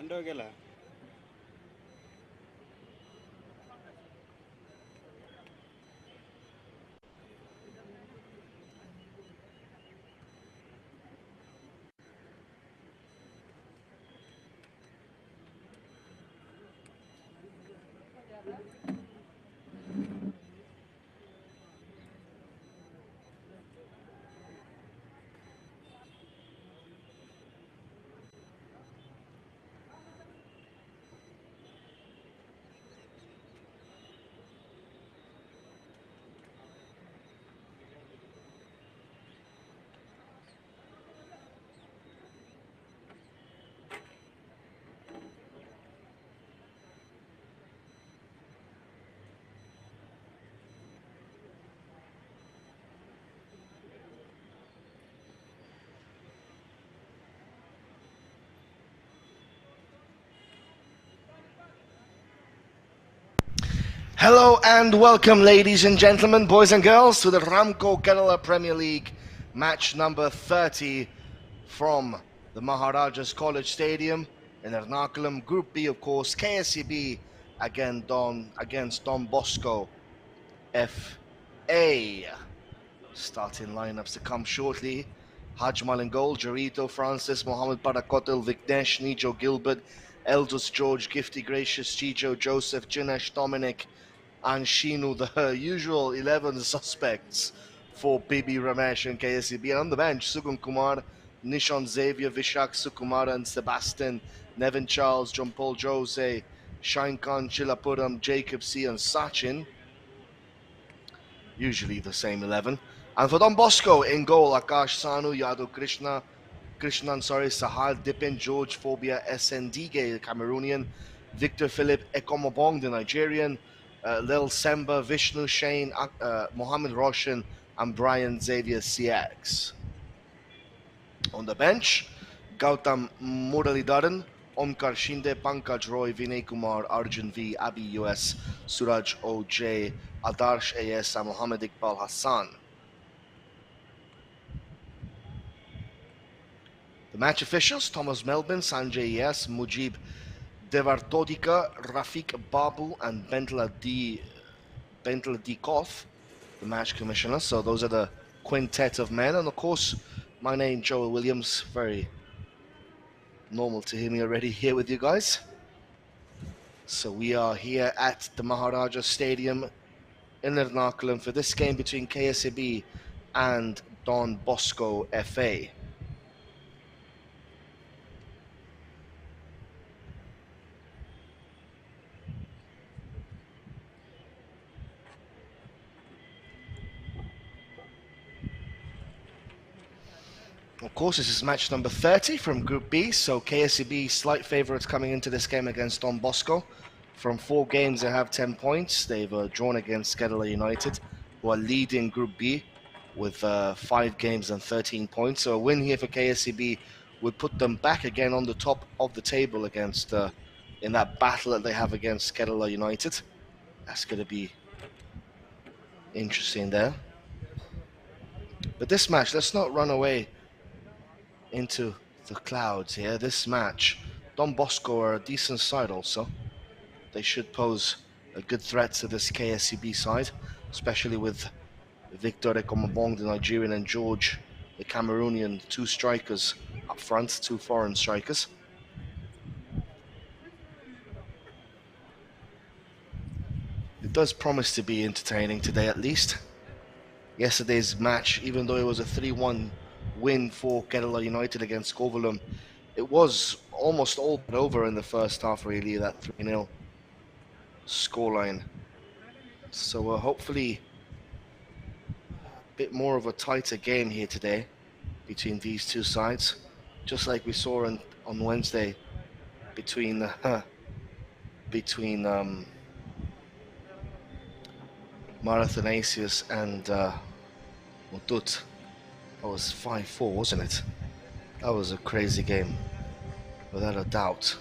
Andogela. Hello and welcome, ladies and gentlemen, boys and girls, to the RAMCO Kerala Premier League match number 30 from the Maharajas College Stadium in Ernakulam. Group B, of course, KSEB against Don Bosco FA. Starting lineups to come shortly. Hajmal in goal, Jarito, Francis, Mohammed Parakotil, Vignesh, Nijo, Gilbert, Eldus, George, Gifty, Gracious, Chijo, Joseph, Jinesh, Dominic, and Shinu, the usual 11 suspects for Bibi Ramesh and KSEB. And on the bench, Sugun Kumar, Nishon Xavier, Vishak Sukumar and Sebastian, Nevin Charles, John Paul Jose, Shine Khan, Chilapuram, Jacob C. and Sachin. Usually the same 11. And for Don Bosco in goal, Akash Sanu, Yadu Krishnan, Sahal Dipin, George Phobia, SNDG, the Cameroonian, Viktor Philip Komabong, the Nigerian, Lil Semba, Vishnu Shane, Mohammed Roshan, and Brian Xavier CX. On the bench, Gautam Muralidharan, Omkar Shinde, Pankaj Roy, Vinay Kumar, Arjun V, Abi US, Suraj OJ, Adarsh AS, and Mohammed Iqbal Hassan. The match officials: Thomas Melbourne, Sanjay ES, Mujib Devartodika, Rafiq Babu, and Bentla Dikoff, the match commissioner. So those are the quintet of men. And of course, my name, Joel Williams, very normal to hear me already here with you guys. So we are here at the Maharaja Stadium in Ernakulam for this game between KSEB and Don Bosco FA. Of course, this is match number 30 from Group B, so KSEB slight favourites coming into this game against Don Bosco. From 4 games, they have 10 points. They've drawn against Kerala United, who are leading Group B with 5 games and 13 points. So a win here for KSEB would put them back again on the top of the table against in that battle that they have against Kerala United. That's going to be interesting there. But this match, let's not run away into the clouds here. This match, Don Bosco are a decent side also. They should pose a good threat to this KSEB side, especially with Viktor Komabong, the Nigerian, and George, the Cameroonian, 2 strikers up front, 2 foreign strikers. It does promise to be entertaining today at least. Yesterday's match, even though it was a 3-1 win for Kerala United against Kovalam, it was almost all but over in the first half, really, that 3-0 scoreline. So hopefully a bit more of a tighter game here today between these two sides, just like we saw on Wednesday between Marathonasius and Mutut. That was 5-4, wasn't it? That was a crazy game, without a doubt.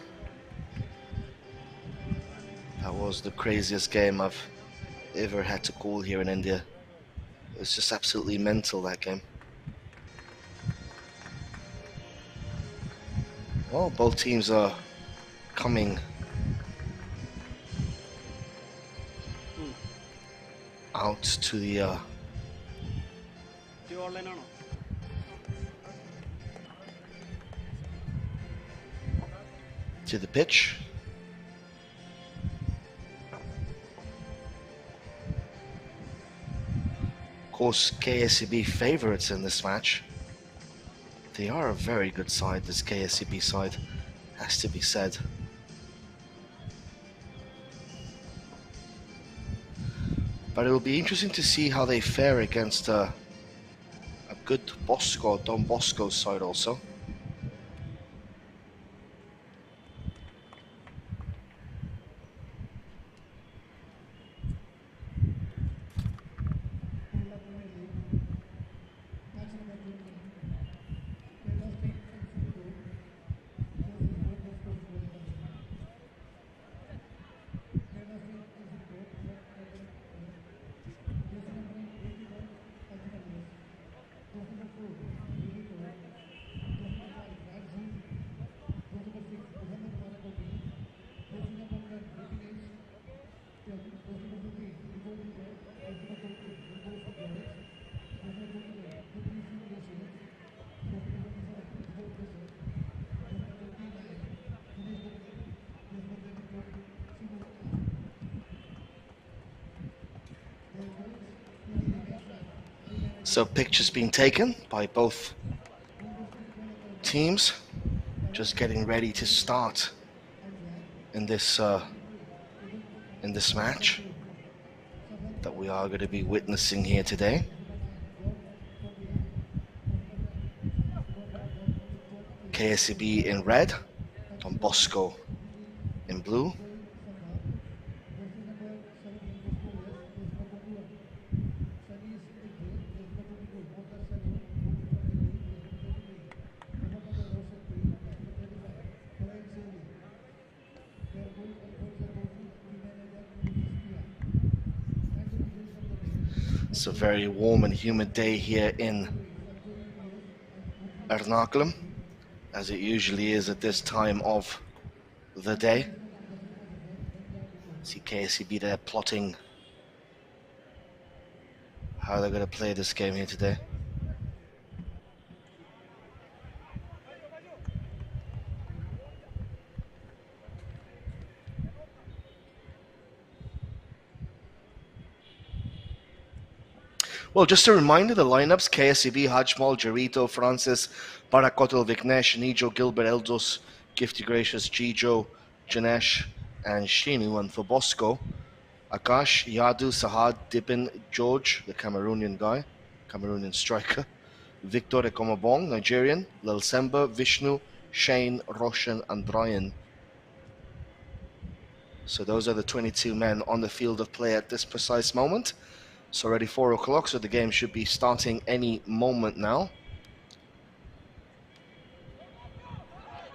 That was the craziest game I've ever had to call here in India. It was just absolutely mental, that game. Well, both teams are coming out to the pitch. Of course, KSEB favorites in this match. They are a very good side, this KSEB side, has to be said. But it will be interesting to see how they fare against a good Bosco, Don Bosco side also. So pictures being taken by both teams, just getting ready to start in this match that we are going to be witnessing here today. KSEB in red, Don Bosco in blue. It's a very warm and humid day here in Ernakulam, as it usually is at this time of the day. See KSEB there plotting how they're going to play this game here today. Well, just a reminder, the lineups: KSEB, Hajmal, Jarito, Francis, Barakotel, Vignesh, Nijo, Gilbert, Eldos, Gifty Gracious, Jijo, Janesh, and Shinu. And for Bosco, Akash, Yadu, Sahad, Dipin, George, the Cameroonian guy, Cameroonian striker, Viktor Komabong, Nigerian, Lelsemba, Vishnu, Shane, Roshan, and Brian. So those are the 22 men on the field of play at this precise moment. It's already 4 o'clock, so the game should be starting any moment now.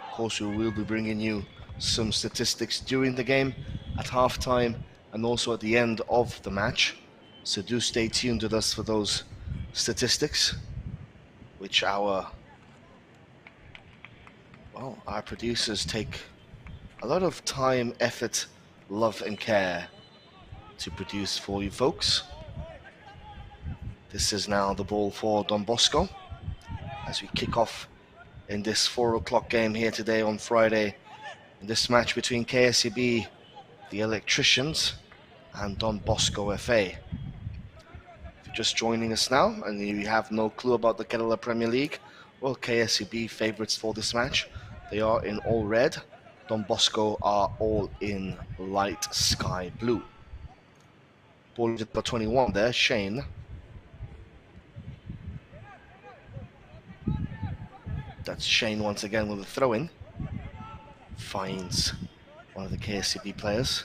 Of course, we will be bringing you some statistics during the game, at halftime, and also at the end of the match. So do stay tuned with us for those statistics, which our producers take a lot of time, effort, love, and care to produce for you folks. This is now the ball for Don Bosco as we kick off in this 4 o'clock game here today on Friday, in this match between KSEB, the Electricians, and Don Bosco FA. If you're just joining us now and you have no clue about the Kerala Premier League, well, KSEB favourites for this match. They are in all red. Don Bosco are all in light sky blue. Ball to number 21 there, Shane. That's Shane once again with a throw-in. Finds one of the KSEB players.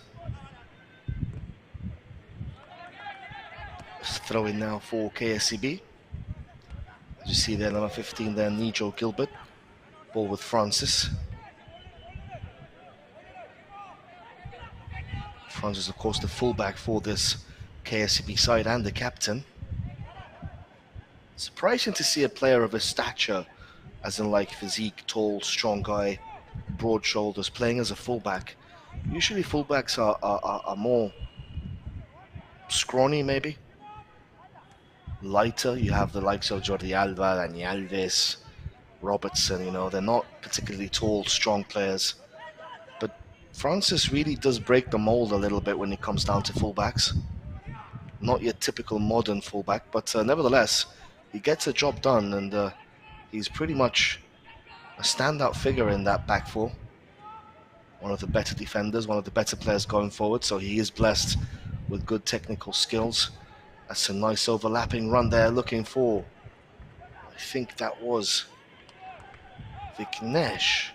Throw-in now for KSEB. As you see there, number 15 there, Nijo Gilbert. Ball with Francis. Francis, of course, the fullback for this KSEB side and the captain. Surprising to see a player of his stature, as in like physique, tall, strong guy, broad shoulders, playing as a fullback. Usually fullbacks are more scrawny, maybe. Lighter. You have the likes of Jordi Alba and Alves, Robertson, they're not particularly tall, strong players. But Francis really does break the mold a little bit when it comes down to fullbacks. Not your typical modern fullback, but nevertheless, he gets a job done, and he's pretty much a standout figure in that back four. One of the better defenders, one of the better players going forward, so he is blessed with good technical skills. That's a nice overlapping run there, looking for, I think that was Viknesh,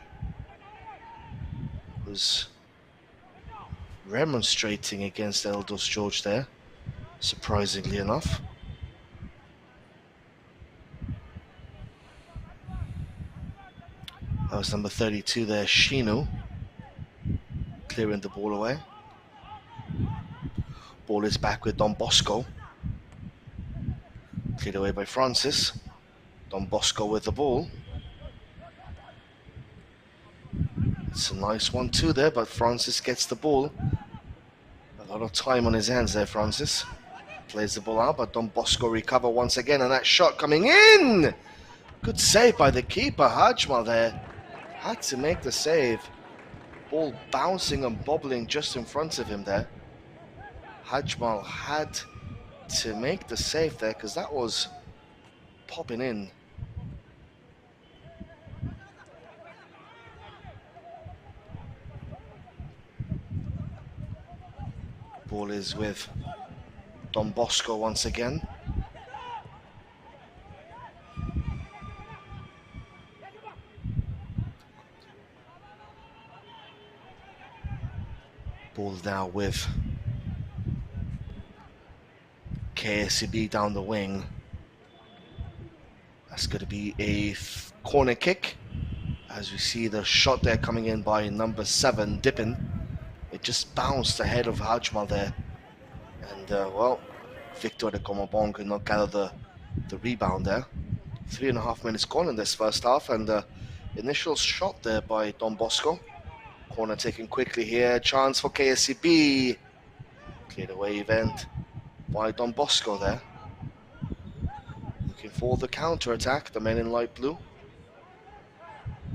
was remonstrating against Eldos George there, surprisingly enough. That was number 32 there, Shinu, clearing the ball away. Ball is back with Don Bosco. Cleared away by Francis. Don Bosco with the ball. It's a nice 1-2 there, but Francis gets the ball. A lot of time on his hands there, Francis. Plays the ball out, but Don Bosco recover once again, and that shot coming in! Good save by the keeper, Hajmal there. Had to make the save. Ball bouncing and bobbling just in front of him there. Hajmal had to make the save there, because that was popping in. Ball is with Don Bosco once again. Ball now with KSEB down the wing. That's going to be a corner kick. As we see the shot there coming in by number 7, Dippin. It just bounced ahead of Hajmal there. And, well, Viktor Komabong could not gather the rebound there. 3.5 minutes gone in this first half, and the initial shot there by Don Bosco. Corner taken quickly here, chance for KSEB. Cleared away event by Don Bosco there. Looking for the counter-attack, the men in light blue.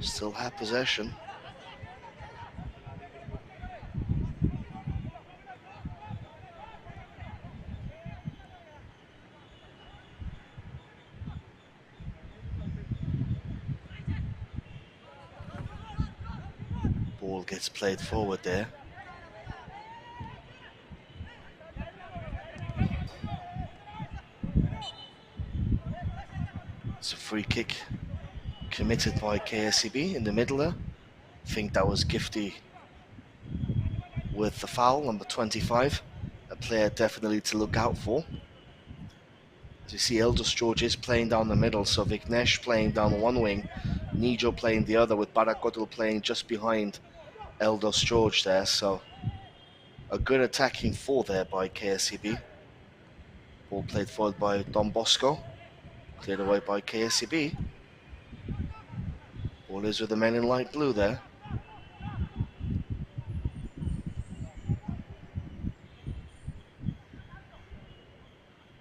Still have possession. Ball gets played forward there. It's a free kick committed by KSEB in the middle there. I think that was Gifty with the foul, number 25. A player definitely to look out for. As you see, Eldos George is playing down the middle, so Viknesh playing down one wing, Nijo playing the other, with Barakotul playing just behind Eldos George there, so a good attacking four there by KSEB. Ball played forward by Don Bosco, cleared away by KSEB. Ball is with the men in light blue there.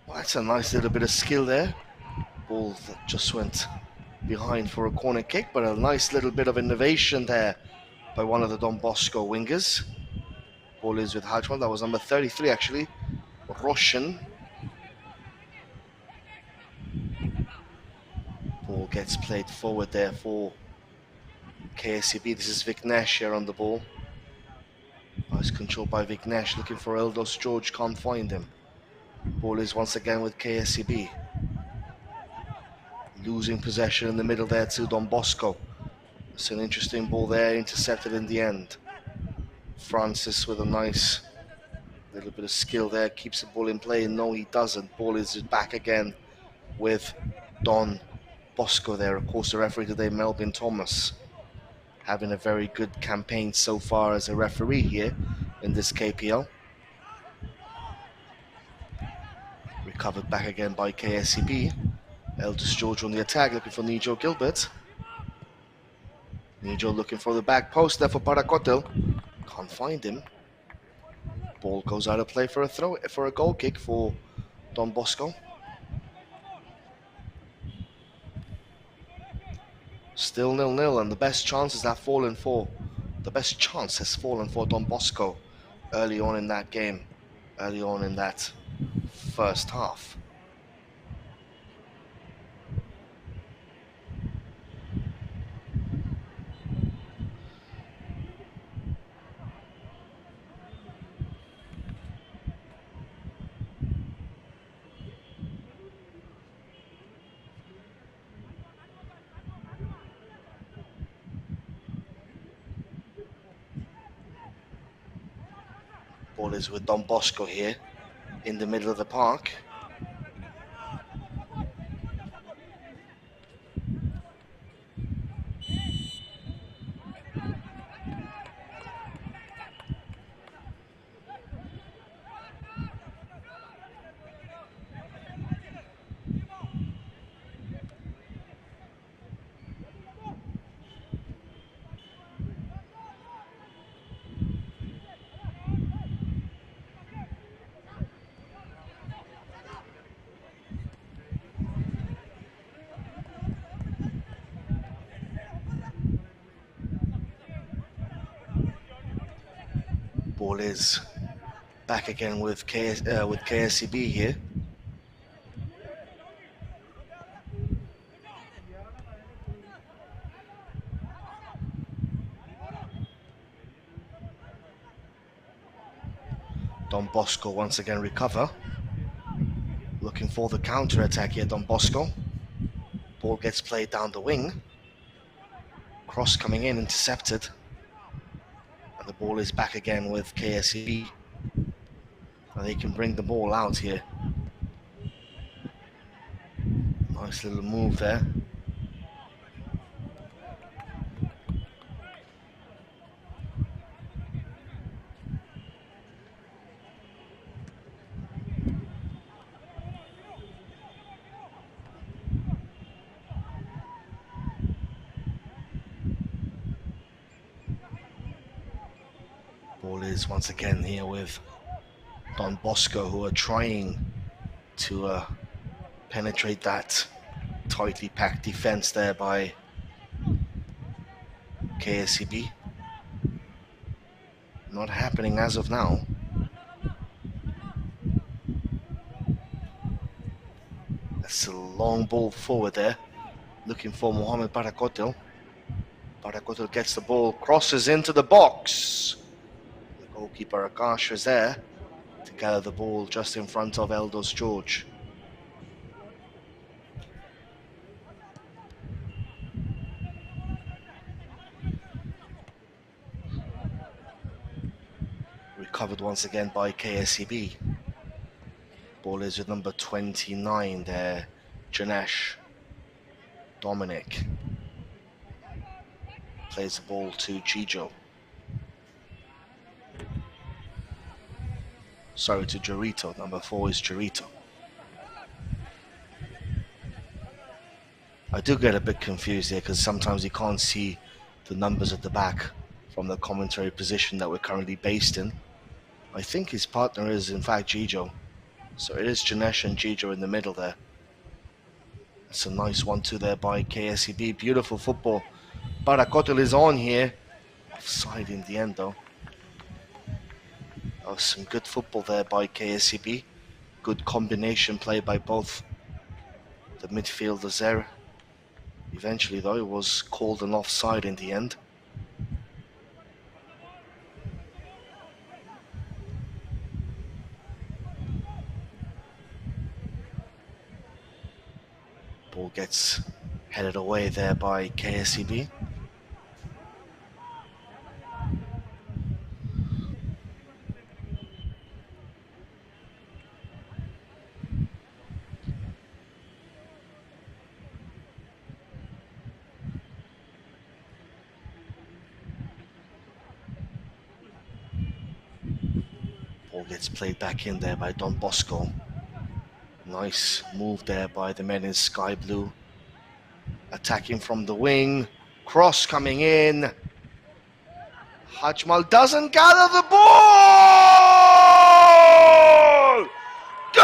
Well, that's a nice little bit of skill there. Ball that just went behind for a corner kick, but a nice little bit of innovation there by one of the Don Bosco wingers. Ball is with Hajmal, that was number 33 actually, Roshan. Ball gets played forward there for KSEB. This is Viknesh here on the ball. Nice control by Viknesh, looking for Eldos George, can't find him. Ball is once again with KSEB. Losing possession in the middle there to Don Bosco. It's an interesting ball there, intercepted in the end. Francis with a nice little bit of skill there, keeps the ball in play. No, he doesn't. Ball is back again with Don Bosco there. Of course, the referee today, Melvin Thomas, having a very good campaign so far as a referee here in this KPL. Recovered back again by KSEB. Eldos George on the attack, looking for Nijo Gilbert. Nijo looking for the back post there for Parakotil. Can't find him. Ball goes out of play for a goal kick for Don Bosco. Still 0-0, and the best chance has fallen for Don Bosco early on in that game, early on in that first half. Ball is with Don Bosco here in the middle of the park. Ball is back again with KSEB here. Don Bosco once again recover. Looking for the counter attack here, Don Bosco. Ball gets played down the wing. Cross coming in, intercepted. And the ball is back again with KSEB. And they can bring the ball out here. Nice little move there. Ball is once again here with Don Bosco, who are trying to penetrate that tightly packed defense there by KSEB. Not happening as of now. That's a long ball forward there, looking for Mohamed Parakotil. Parakotil gets the ball, crosses into the box. The goalkeeper Akash is there to gather the ball just in front of Eldos George. Recovered once again by KSEB. Ball is with number 29 there, Janesh Dominic. Plays the ball to Gijo. Sorry, to Jarito. Number 4 is Jarito. I do get a bit confused here because sometimes you can't see the numbers at the back from the commentary position that we're currently based in. I think his partner is in fact Gijo. So it is Janesh and Gijo in the middle there. That's a nice 1-2 there by KSEB. Beautiful football. Parakotil is on here. Offside in the end though. That was some good football there by KSEB. Good combination play by both the midfielders there. Eventually though, it was called an offside in the end. Ball gets headed away there by KSEB. Ball gets played back in there by Don Bosco. Nice move there by the men in sky blue. Attacking from the wing. Cross coming in. Hajmal doesn't gather the ball! Goal!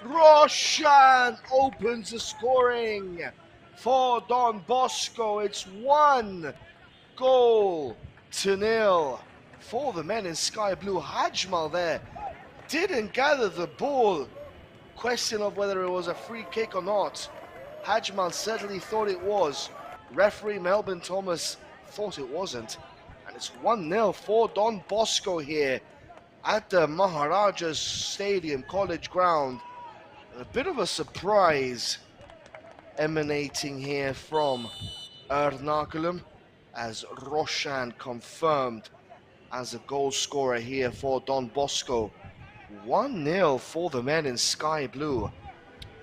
Roshan opens the scoring for Don Bosco. It's 1-0 for the men in sky blue. Hajmal there didn't gather the ball. Question of whether it was a free kick or not. Hajmal certainly thought it was. Referee Melbourne Thomas thought it wasn't. And it's 1-0 for Don Bosco here at the Maharajas Stadium College Ground. A bit of a surprise emanating here from Ernakulam as Roshan confirmed as a goal scorer here for Don Bosco. 1-0 for the men in sky blue.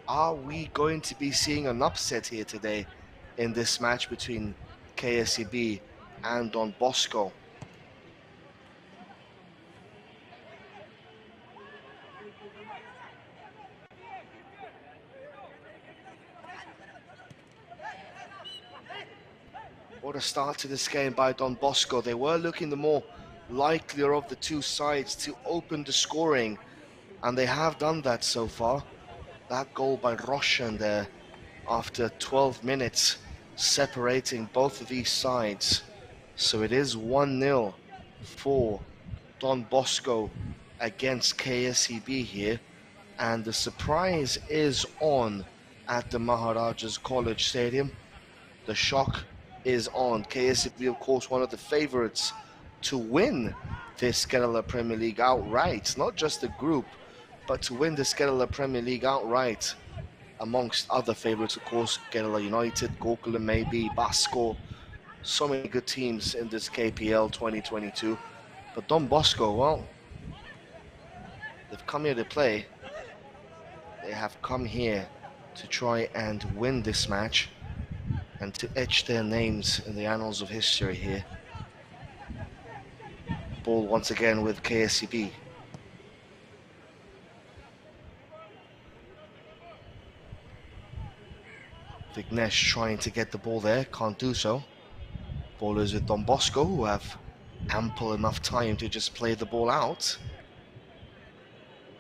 Are we going to be seeing an upset here today in this match between KSEB and Don Bosco? What a start to this game by Don Bosco. They were looking the more likelier of the two sides to open the scoring, and they have done that so far. That goal by Roshan there after 12 minutes separating both of these sides. So it is 1-0 for Don Bosco against KSEB here. And the surprise is on at the Maharajas College Stadium. The shock is on. KSEB, of course, one of the favourites to win this Kerala Premier League outright. Not just the group, but to win this Kerala Premier League outright. Amongst other favourites, of course, Kerala United, Gokulam maybe, Bosco. So many good teams in this KPL 2022. But Don Bosco, well, they've come here to play. They have come here to try and win this match and to etch their names in the annals of history here. Ball once again with KSEB. Vignesh trying to get the ball there, can't do so. Ball is with Don Bosco, who have ample enough time to just play the ball out.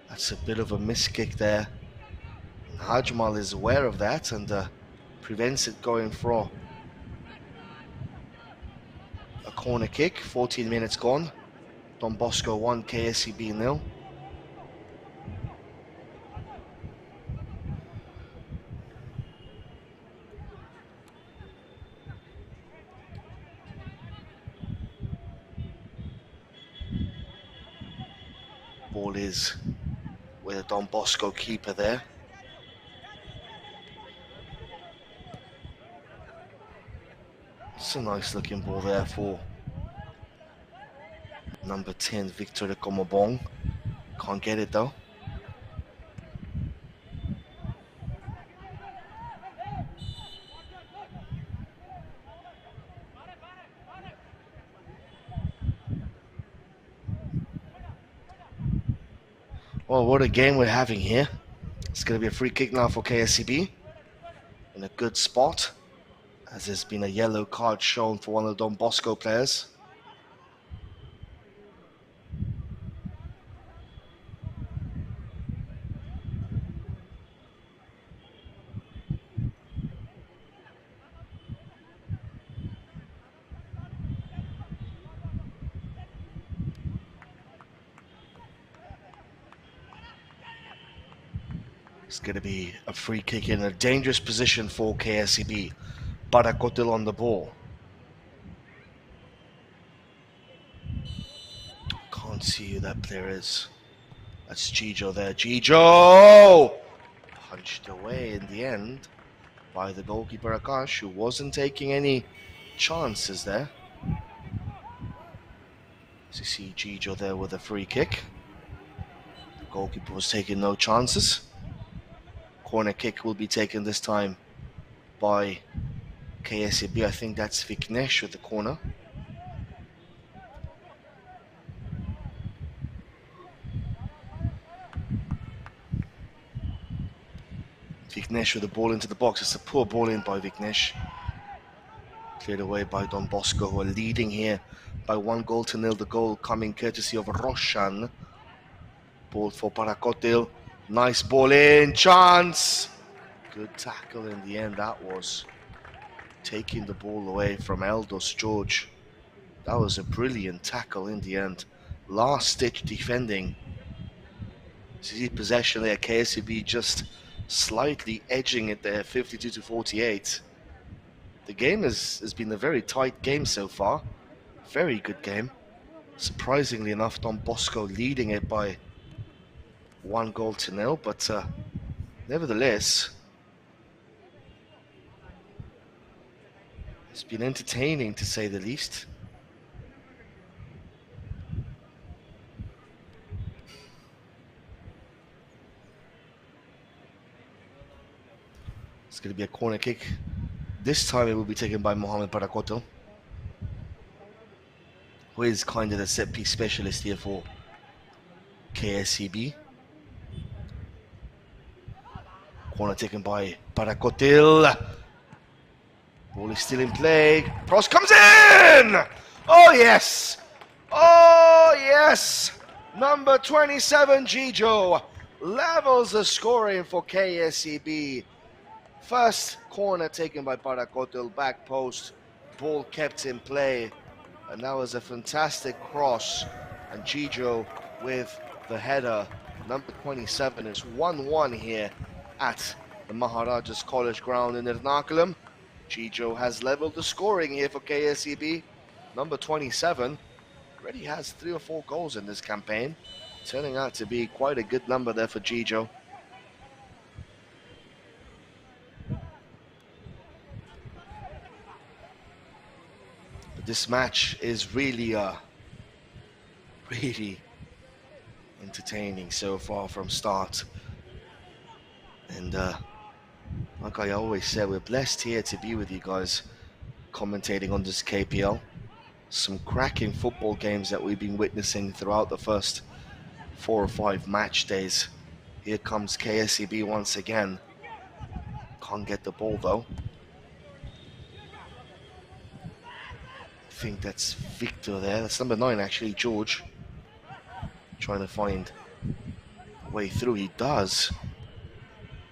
That's a bit of a miss kick there. Hajmal is aware of that and prevents it going for a corner kick. 14 minutes gone. Don Bosco 1, KSEB 0. Ball is with a Don Bosco keeper there. It's a nice looking ball there for number 10, Viktor Komabong. Can't get it though. Well, what a game we're having here. It's going to be a free kick now for KSEB. In a good spot, as there's been a yellow card shown for one of the Don Bosco players. It's going to be a free kick in a dangerous position for KSEB. Barakotil on the ball. Can't see who that player is. That's Gijo there. Gijo! Punched away in the end by the goalkeeper Akash, who wasn't taking any chances there. So you see Gijo there with a free kick. The goalkeeper was taking no chances. Corner kick will be taken this time by KSEB. I think that's Vignesh with the corner. Vignesh with the ball into the box. It's a poor ball in by Vignesh. Cleared away by Don Bosco, who are leading here by 1-0. The goal coming courtesy of Roshan. Ball for Parakotil. Nice ball in. Chance. Good tackle in the end. That was taking the ball away from Eldos George. That was a brilliant tackle in the end. Last ditch defending. See possession there. KSEB just slightly edging it there, 52-48. The game has been a very tight game so far. Very good game. Surprisingly enough, Don Bosco leading it by 1-0, but nevertheless, it's been entertaining to say the least. It's going to be a corner kick. This time it will be taken by Mohamed Parakoto, who is kind of the set piece specialist here for KSEB. Corner taken by Parakotil. Ball is still in play. Cross comes in! Oh yes! Oh yes! Number 27, Gijo, levels the scoring for KSEB. First corner taken by Parakotil, back post. Ball kept in play. And that was a fantastic cross. And Gijo with the header. Number 27 is 1-1 here at the Maharajas College ground in Ernakulam. Gijo has leveled the scoring here for KSEB. Number 27 already has 3 or 4 goals in this campaign. Turning out to be quite a good number there for Gijo. This match is really entertaining so far from start. And like I always said, we're blessed here to be with you guys commentating on this KPL. Some cracking football games that we've been witnessing throughout the first 4 or 5 match days. Here comes KSEB once again. Can't get the ball though. I think that's Victor there. That's number 9 actually, George. Trying to find a way through. He does.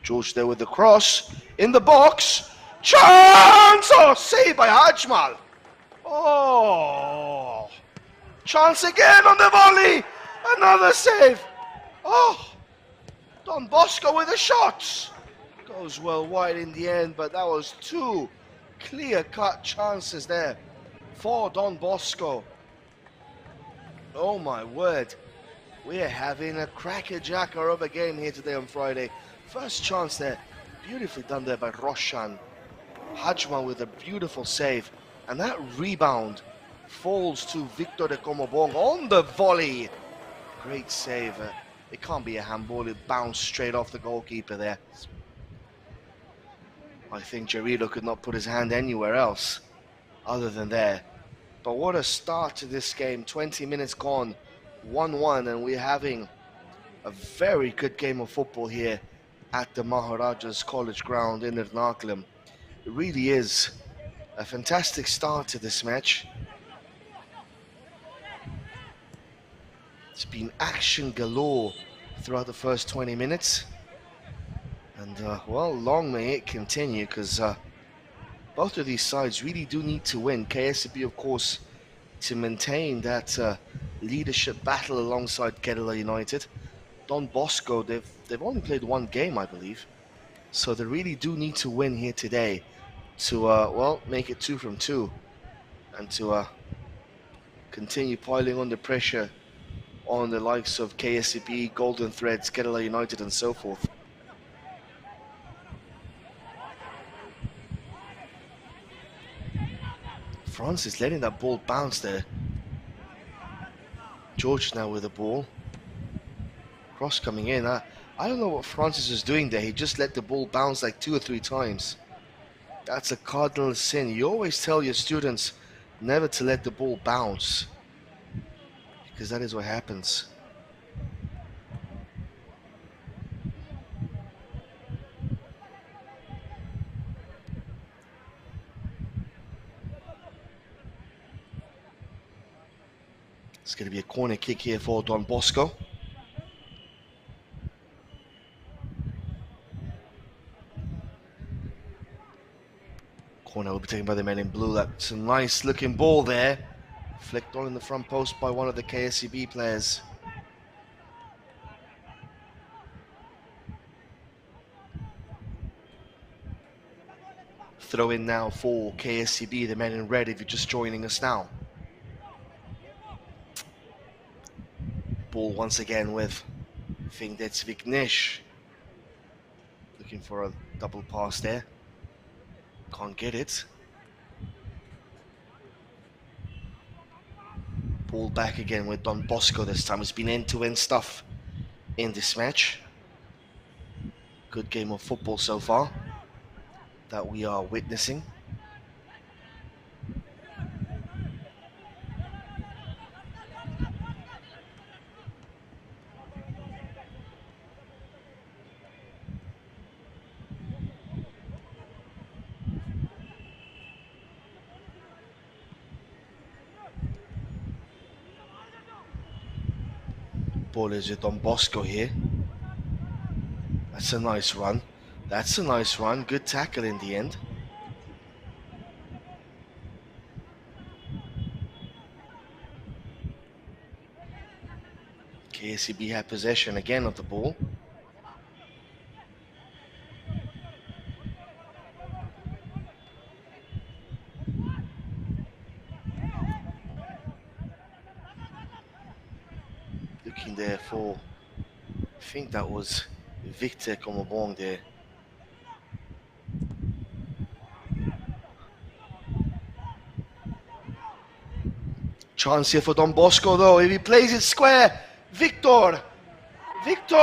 George there with the cross. In the box. Chance! Oh, saved by Hajmal. Oh. Chance again on the volley. Another save. Oh. Don Bosco with the shots. Goes well wide in the end, but that was 2 clear-cut chances there for Don Bosco. Oh my word. We're having a cracker-jacker of a game here today on Friday. First chance there, beautifully done there by Roshan. Hajman with a beautiful save. And that rebound falls to Viktor Komabong on the volley. Great save. It can't be a handball. It bounced straight off the goalkeeper there. I think Jarilo could not put his hand anywhere else other than there. But what a start to this game. 20 minutes gone, 1-1, and we're having a very good game of football here at the Maharajas College ground in Ernakulam. It really is a fantastic start to this match. It's been action galore throughout the first 20 minutes. And, well, long may it continue, because both of these sides really do need to win. KSEB, of course, to maintain that leadership battle alongside Kerala United. Don Bosco, they've only played 1 game, I believe. So they really do need to win here today to, well, make it 2 from 2. And to continue piling on the pressure on the likes of KSEB, Golden Threads, Kerala United, and so forth. Francis letting that ball bounce there. George now with the ball. Cross coming in. I don't know what Francis is doing there. He just let the ball bounce like 2 or 3 times. That's a cardinal sin. You always tell your students never to let the ball bounce, because that is what happens. It's going to be a corner kick here for Don Bosco. Corner will be taken by the men in blue. That's a nice looking ball there. Flicked on in the front post by one of the KSEB players. Throw in now for KSEB, the men in red, if you're just joining us now. Ball once again with, I think that's Vignesh. Looking for a double pass there. Can't get it. Ball back again with Don Bosco this time. It's been end-to-end stuff in this match. Good game of football so far that we are witnessing. Ball is with Don Bosco here. That's a nice run. That's a nice run. Good tackle in the end. KSEB had possession again of the ball. Looking there for, I think that was Viktor Komabong there. Chance here for Don Bosco though. If he plays it square, Viktor! Viktor!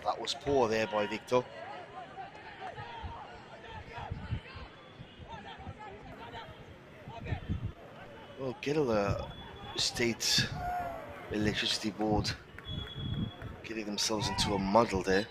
That was poor there by Viktor. Well, Kerala State Electricity Board getting themselves into a muddle there.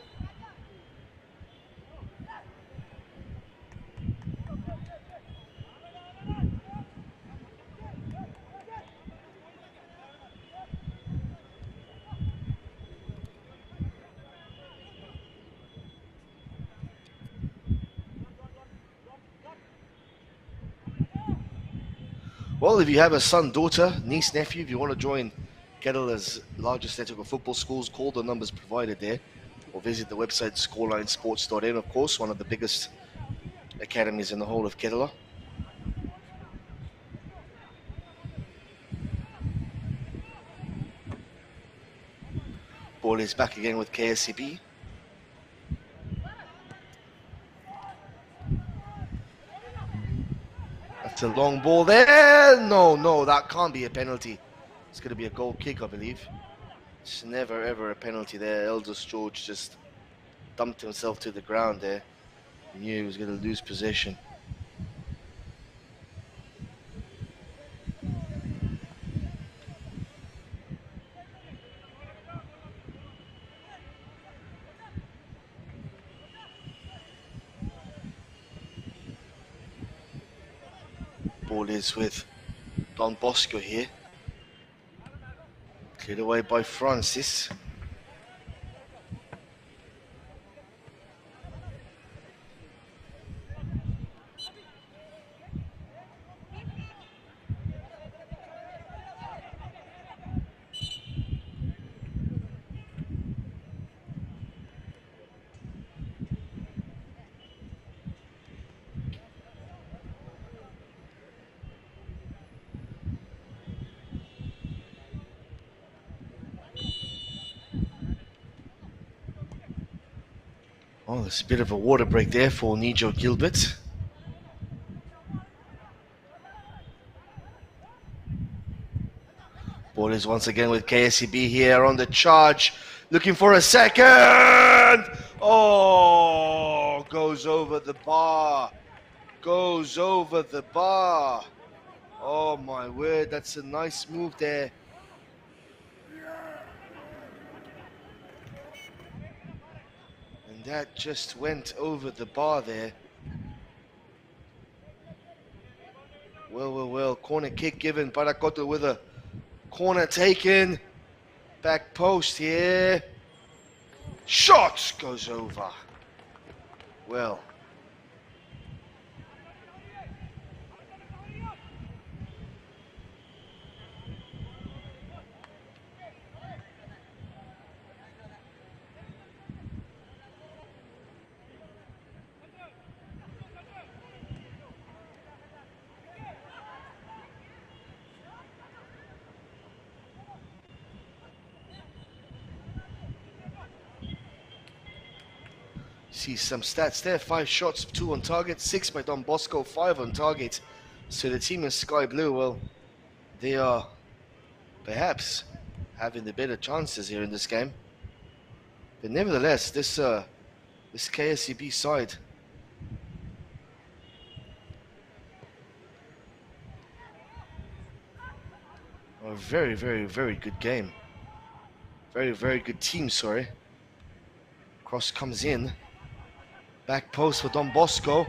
Well, if you have a son, daughter, niece, nephew, if you want to join Kerala's largest network of football schools, call the numbers provided there, or visit the website scorelinesports.in, of course, one of the biggest academies in the whole of Kerala. Ball is back again with KSEB. That's a long ball there. No, that can't be a penalty. It's going to be a goal kick, I believe. It's never ever a penalty there. Elders George just dumped himself to the ground there. He knew he was going to lose possession. Ball is with Don Bosco here. Cleared away by Francis. Oh, there's a bit of a water break there for Nijo Gilbert. Ball is once again with KSEB here on the charge. Looking for a second. Oh, goes over the bar. Goes over the bar. Oh my word, that's a nice move there. And that just went over the bar there. Well. Corner kick given. Parakoto with a Corner taken. Back post here. Shot goes over. Well. See some stats there. 5 shots, 2 on target, 6 by Don Bosco, 5 on target. So the team in Sky Blue, well, they are perhaps having the better chances here in this game. But nevertheless, this KSEB side are a very, very, very good game. Very, very good team, sorry. Cross comes in. Back post for Don Bosco.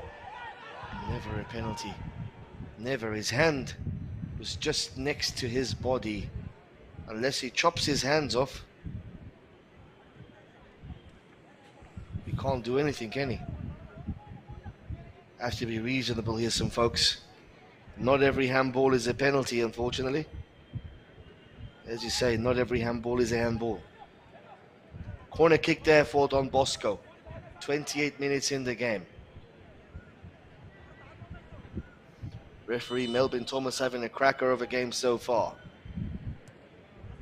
Never a penalty. Never. His hand was just next to his body. Unless he chops his hands off, he can't do anything, can he? Has to be reasonable here, some folks. Not every handball is a penalty, unfortunately. As you say, not every handball is a handball. Corner kick there for Don Bosco. 28 minutes in the game. Referee Melvin Thomas having a cracker of a game so far.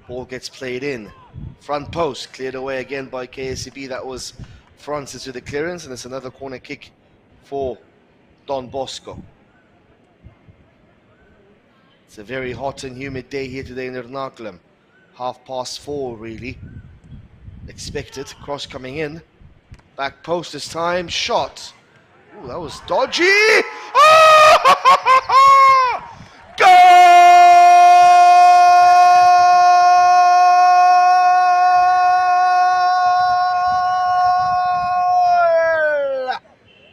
Ball gets played in. Front post cleared away again by KSEB. That was Francis with the clearance, and it's another corner kick for Don Bosco. It's a very hot and humid day here today in Ernakulam. 4:30 really. Expected. Cross coming in. Back post this time. Shot. Ooh, that was dodgy. Oh! Goal!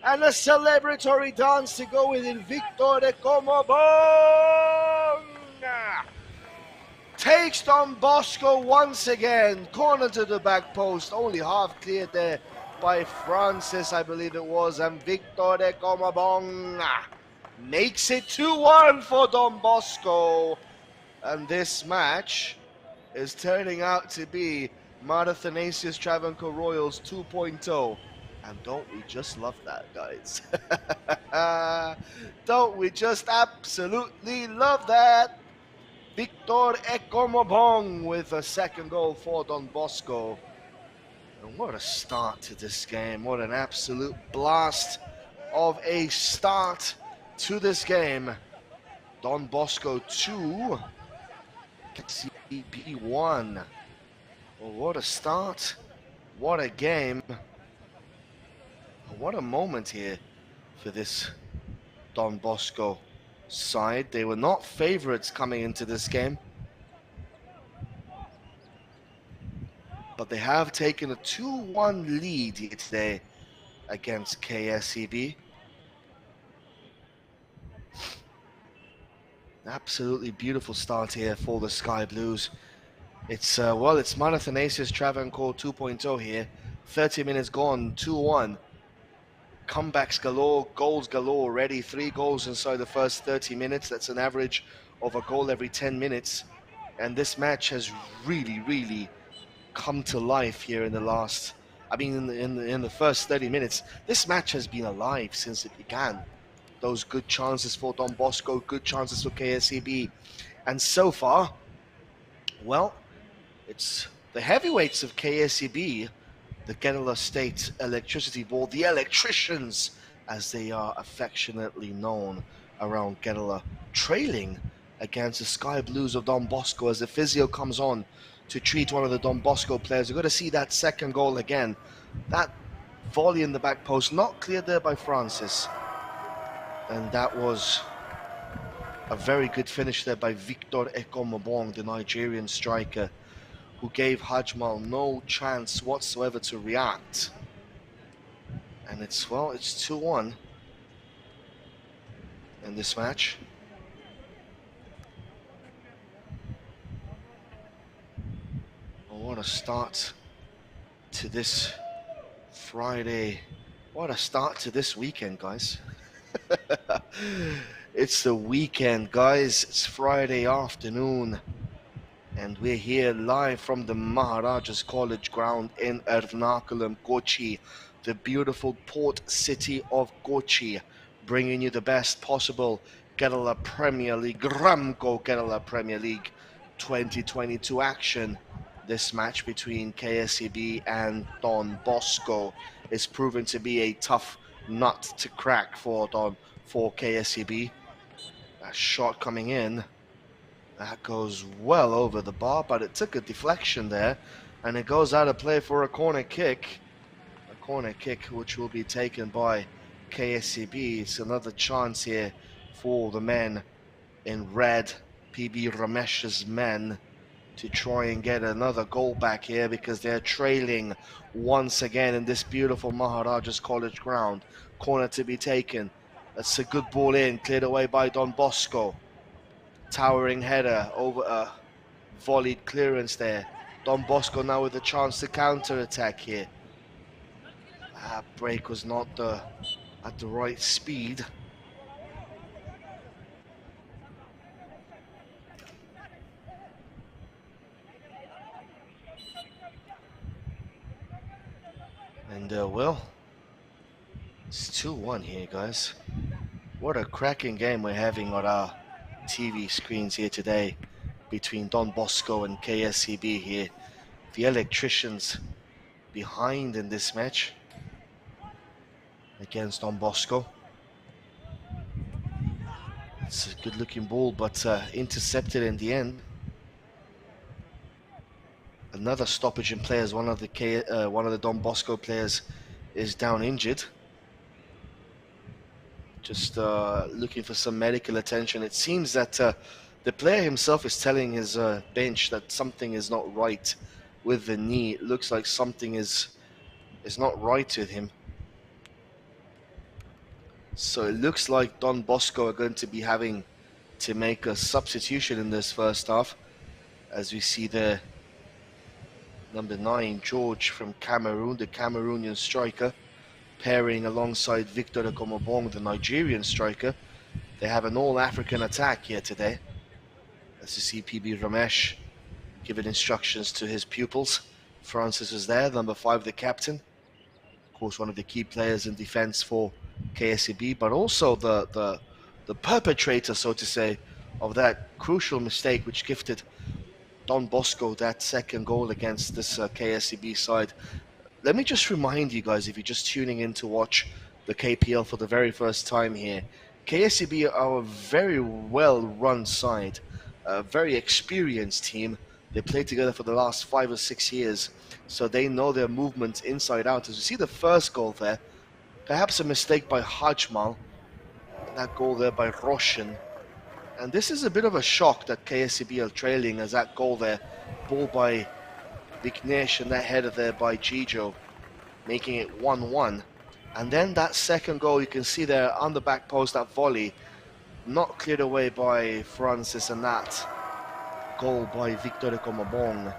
And a celebratory dance to go with it. Viktor Komabong takes Don Bosco once again. Corner to the back post. Only half cleared there by Francis, I believe it was. And Viktor Komabong makes it 2-1 for Don Bosco. And this match is turning out to be Marathanasius Travancore Royals 2.0. And don't we just love that, guys? Don't we just absolutely love that? Viktor Komabong with a second goal for Don Bosco. And what a start to this game. What an absolute blast of a start to this game. Don Bosco 2, KSEB 1. Well, what a start. What a game. What a moment here for this Don Bosco side. They were not favorites coming into this game, but they have taken a 2-1 lead here today against KSEB. Absolutely beautiful start here for the Sky Blues. It's it's Marathanasius Travancore 2.0 here. 30 minutes gone, 2-1. Comebacks galore, goals galore already. 3 goals inside the first 30 minutes. That's an average of a goal every 10 minutes. And this match has really, really come to life here in the last, in the first 30 minutes. This match has been alive since it began. Those good chances for Don Bosco, good chances for KSEB. And so far, well, it's the heavyweights of KSEB, the Kerala State Electricity Board, the electricians, as they are affectionately known around Kerala, trailing against the Sky Blues of Don Bosco as the physio comes on to treat one of the Don Bosco players. We're going to see that second goal again. That volley in the back post, not cleared there by Francis. And that was a very good finish there by Viktor Komabong, the Nigerian striker, who gave Hajmal no chance whatsoever to react. And it's 2-1 in this match. a start to this Friday. What a start to this weekend, guys. It's the weekend, guys. It's Friday afternoon. And we're here live from the Maharajas College ground in Ernakulam, Kochi, the beautiful port city of Kochi, bringing you the best possible Kerala Premier League, RAMCO Kerala Premier League 2022 action. This match between KSEB and Don Bosco is proven to be a tough nut to crack for KSEB. That shot coming in. That goes well over the bar, but it took a deflection there, and it goes out of play for a corner kick. A corner kick which will be taken by KSEB. It's another chance here for the men in red, PB Ramesh's men, to try and get another goal back here because they're trailing once again in this beautiful Maharajas College ground. Corner to be taken. That's a good ball in, cleared away by Don Bosco. Towering header over a volleyed clearance there. Don Bosco now with a chance to counter-attack here. That break was not at the right speed. And well, it's 2-1 here, guys. What a cracking game we're having on our TV screens here today between Don Bosco and KSEB here. The electricians behind in this match against Don Bosco. It's a good looking ball, but intercepted in the end. Another stoppage in play as one of the Don Bosco players is down injured. Just looking for some medical attention. It seems that the player himself is telling his bench that something is not right with the knee. It looks like something is not right with him. So it looks like Don Bosco are going to be having to make a substitution in this first half. As we see there, number 9, George from Cameroon, the Cameroonian striker, pairing alongside Viktor Komabong, the Nigerian striker. They have an all-African attack here today. As you see, PB Ramesh giving instructions to his pupils. Francis is there, number 5, the captain. Of course, one of the key players in defense for KSEB, but also the perpetrator, so to say, of that crucial mistake which gifted Don Bosco that second goal against this KSEB side. Let me just remind you guys, if you're just tuning in to watch the KPL for the very first time here, KSEB are a very well-run side, a very experienced team. They played together for the last 5 or 6 years, so they know their movements inside out. As you see the first goal there, perhaps a mistake by Hajmal, that goal there by Roshan. And this is a bit of a shock that KSEB are trailing, as that goal there, ball by Vignesh and that header there by Gijo, making it 1-1. And then that second goal, you can see there on the back post, that volley, not cleared away by Francis, and that goal by Viktor Komabong,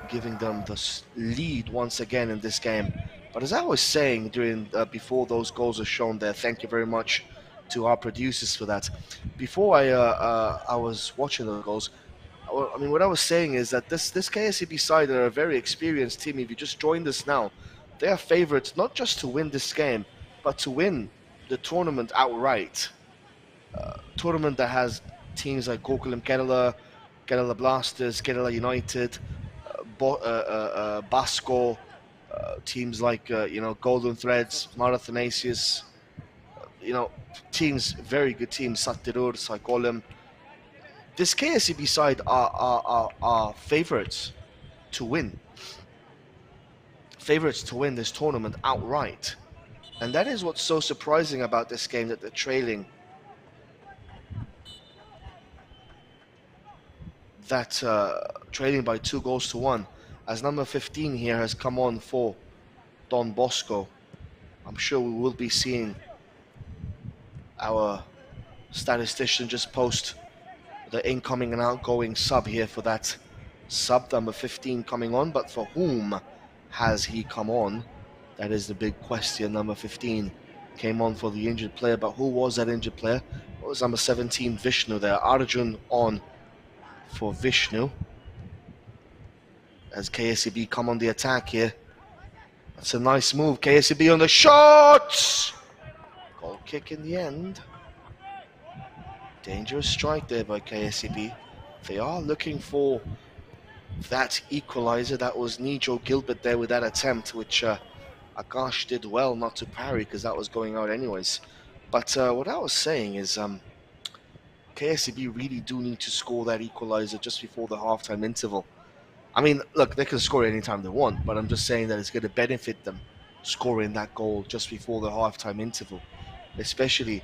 giving them the lead once again in this game. But as I was saying during before those goals are shown there, thank you very much to our producers for that. Before I was watching the goals, I mean, what I was saying is that this KSEB side are a very experienced team. If you just joined us now, they are favourites not just to win this game, but to win the tournament outright. Tournament that has teams like Gokulam Kerala, Kerala Blasters, Kerala United, Bosco, teams like Golden Threads, Marathonasius, teams, very good teams, Satirur, Saikolem. This KSEB side are favourites to win. Favourites to win this tournament outright. And that is what's so surprising about this game, that they're trailing. Trailing by 2-1, as number 15 here has come on for Don Bosco. I'm sure we will be seeing our statistician just post the incoming and outgoing sub here for that sub number 15 coming on, but for whom has he come on? That is the big question. Number 15 came on for the injured player, but who was that injured player? It was number 17, Vishnu there. Arjun on for Vishnu. As KSEB come on the attack here. That's a nice move. KSEB on the shot! Goal kick in the end. Dangerous strike there by KSEB. They are looking for that equalizer. That was Nijo Gilbert there with that attempt, which Akash did well not to parry because that was going out anyways. But what I was saying is KSEB really do need to score that equalizer just before the halftime interval. I mean, look, they can score anytime they want, but I'm just saying that it's going to benefit them scoring that goal just before the halftime interval, especially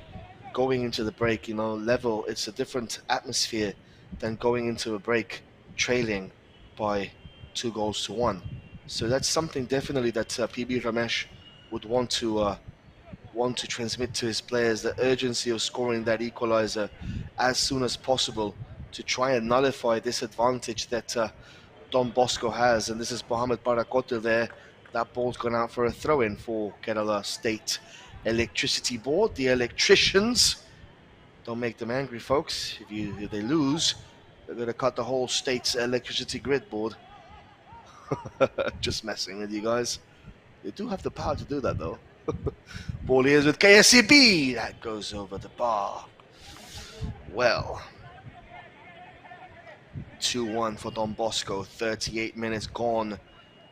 going into the break. Level, it's a different atmosphere than going into a break trailing by 2-1. So that's something definitely that PB Ramesh would want to transmit to his players, the urgency of scoring that equalizer as soon as possible to try and nullify this advantage that Don Bosco has. And this is Mohamed Barakoto there. That ball's gone out for a throw-in for Kerala State Electricity Board. The electricians, don't make them angry, folks. If they lose, they're going to cut the whole state's electricity grid board. Just messing with you guys. They do have the power to do that, though. Ball is with KSEB. That goes over the bar. Well, 2-1 for Don Bosco. 38 minutes gone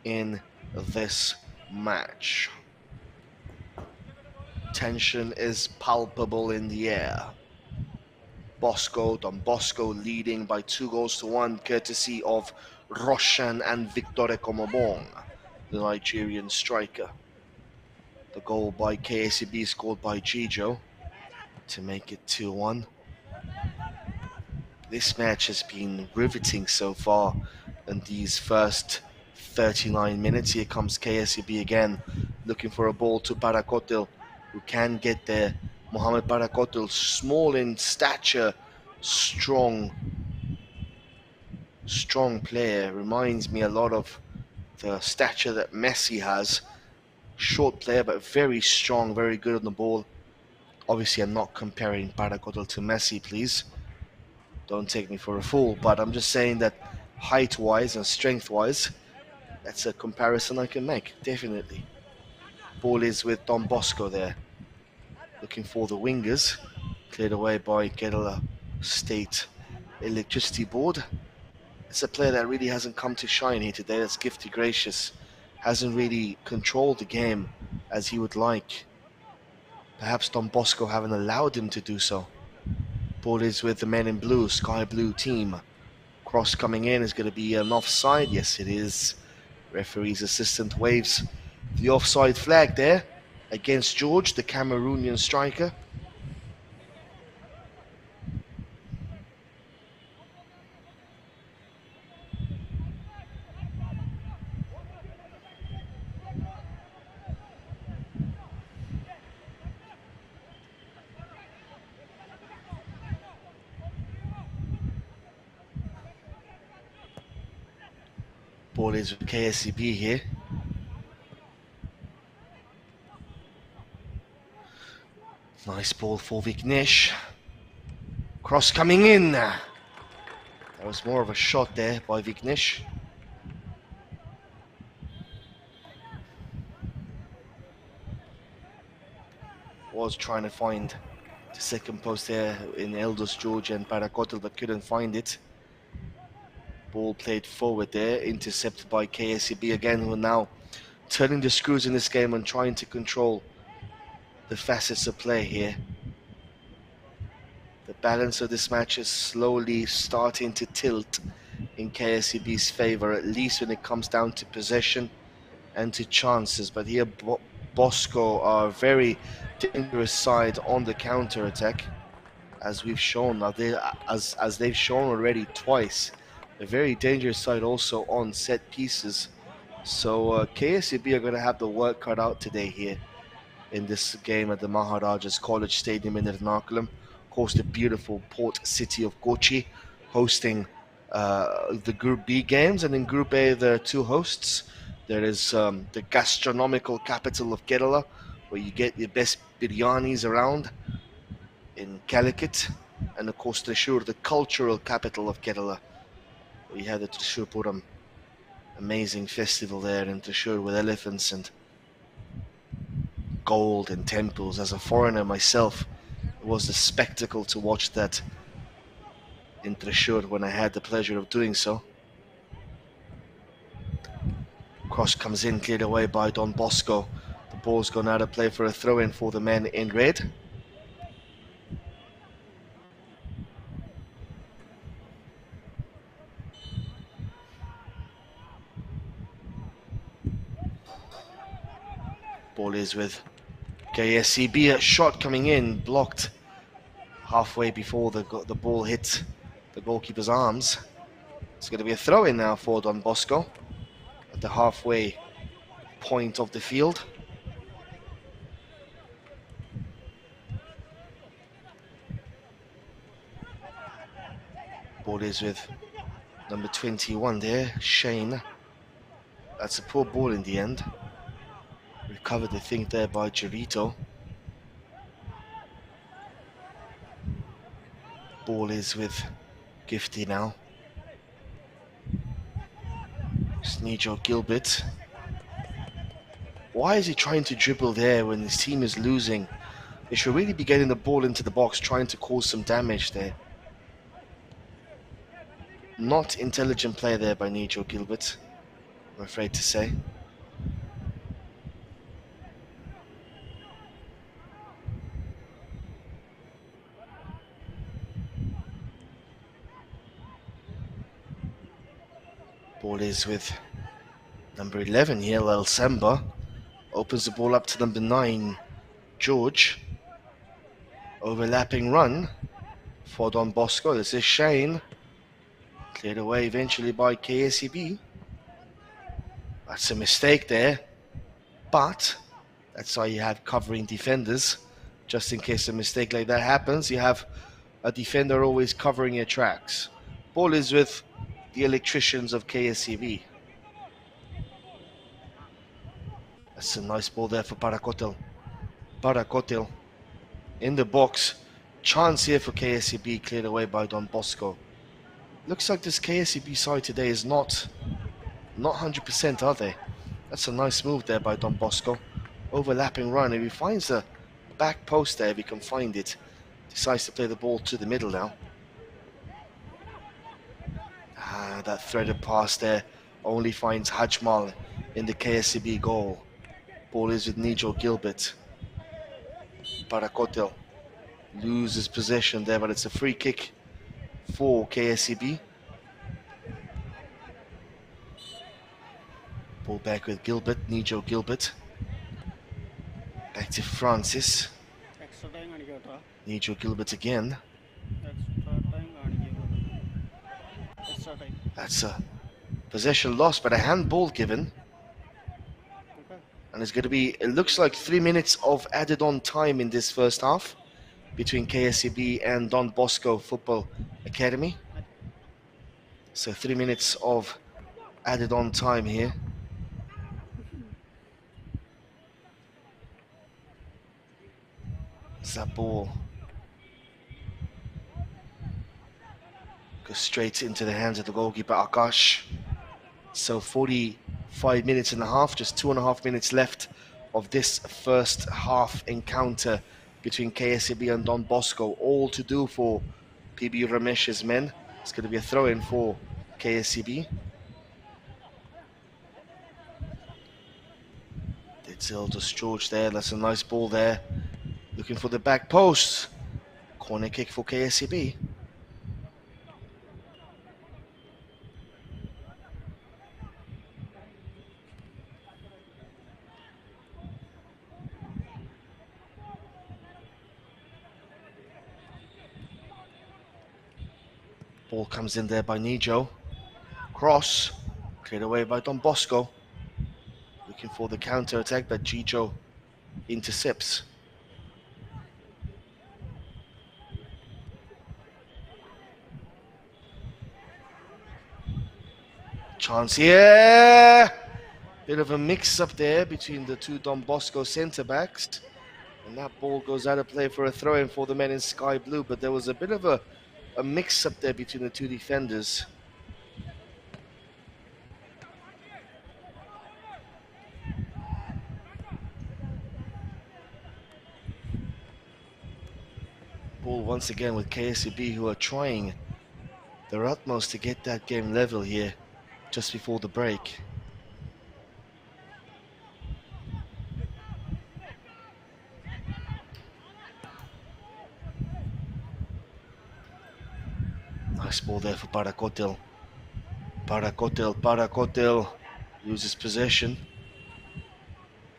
in this match. Tension is palpable in the air. Don Bosco leading by 2-1, courtesy of Roshan and Viktor Komabong, the Nigerian striker. The goal by KSEB scored by Gijo to make it 2-1. This match has been riveting so far in these first 39 minutes. Here comes KSEB again, looking for a ball to Barakotil, who can get there. Mohamed Barakotil, small in stature, strong player. Reminds me a lot of the stature that Messi has. Short player, but very strong, very good on the ball. Obviously, I'm not comparing Barakotil to Messi, please. Don't take me for a fool, but I'm just saying that height-wise and strength-wise, that's a comparison I can make, definitely. Ball is with Don Bosco there, looking for the wingers, cleared away by Kerala State Electricity Board. It's a player that really hasn't come to shine here today. That's Gifty Gracious. Hasn't really controlled the game as he would like. Perhaps Don Bosco haven't allowed him to do so. Ball is with the men in blue, sky blue team. Cross coming in is going to be an offside. Yes, it is. Referee's assistant waves the offside flag there against George, the Cameroonian striker. Ball is with KSEB here. Nice ball for Vignesh. Cross coming in. That was more of a shot there by Vignesh. Was trying to find the second post there in Elders George and Barakotil, but couldn't find it. Ball played forward there, intercepted by KSEB again, who are now turning the screws in this game and trying to control the facets of play here. The balance of this match is slowly starting to tilt in KSEB's favor, at least when it comes down to possession and to chances. But here Bosco are a very dangerous side on the counter-attack, as we've shown. Now as they've shown already twice. A very dangerous side also on set pieces. So KSEB are going to have the work cut out today here in this game at the Maharajas College Stadium in Ernakulam. Of course, the beautiful port city of Kochi hosting the Group B games, and in Group A there are two hosts. There is the gastronomical capital of Kerala, where you get your best biryanis around in Calicut, and of course Thrissur, the cultural capital of Kerala. We had the Thrissur Puram, amazing festival there in Thrissur with elephants and gold and temples. As a foreigner myself, it was a spectacle to watch that in Thrissur when I had the pleasure of doing so. Cross comes in, cleared away by Don Bosco. The ball's gone out of play for a throw-in for the men in red. Ball is with KSEB. A shot coming in, blocked halfway before the ball hit the goalkeeper's arms. It's going to be a throw-in now for Don Bosco at the halfway point of the field. Ball is with number 21 there, Shane. That's a poor ball in the end. Recovered, I think, there by Jarito. Ball is with Gifty now. Sneejo Gilbert. Why is he trying to dribble there when his team is losing? They should really be getting the ball into the box, trying to cause some damage there. Not intelligent play there by Nijo Gilbert, I'm afraid to say. Ball is with number 11 here, El Samba. Opens the ball up to number 9, George. Overlapping run for Don Bosco. This is Shane. Cleared away eventually by KSEB. That's a mistake there, but that's why you have covering defenders. Just in case a mistake like that happens, you have a defender always covering your tracks. Ball is with the electricians of KSEB. That's a nice ball there for Parakotel. Parakotel in the box. Chance here for KSEB, cleared away by Don Bosco. Looks like this KSEB side today is not 100%, are they? That's a nice move there by Don Bosco. Overlapping run. If he finds the back post there, if he can find it, decides to play the ball to the middle now. That threaded pass there only finds Hajmal in the KSEB goal. Ball is with Nijo Gilbert. Parakotel loses possession there, but it's a free kick for KSEB. Ball back with Gilbert, Nijo Gilbert. Back to Francis. Nijo Gilbert again. That's a possession lost, but a handball given. And it's going to be, it looks like 3 minutes of added on time in this first half between KSEB and Don Bosco Football Academy. So 3 minutes of added on time here. That ball goes straight into the hands of the goalkeeper Akash. So 45 minutes and a half, just 2.5 minutes left of this first half encounter between KSEB and Don Bosco. All to do for PB Ramesh's men. It's going to be a throw-in for KSEB. Ditzel just George there. That's a nice ball there. Looking for the back post. Corner kick for KSEB. Ball comes in there by Nijo. Cross. Cleared away by Don Bosco. Looking for the counter attack, but Gijo intercepts. Chance here. Bit of a mix-up there between the two Don Bosco centre-backs. And that ball goes out of play for a throw-in for the men in sky blue. But there was a bit of a mix-up there between the two defenders. Ball once again with KSEB, who are trying their utmost to get that game level here just before the break. Nice ball there for Parakotel. Parakotel loses possession.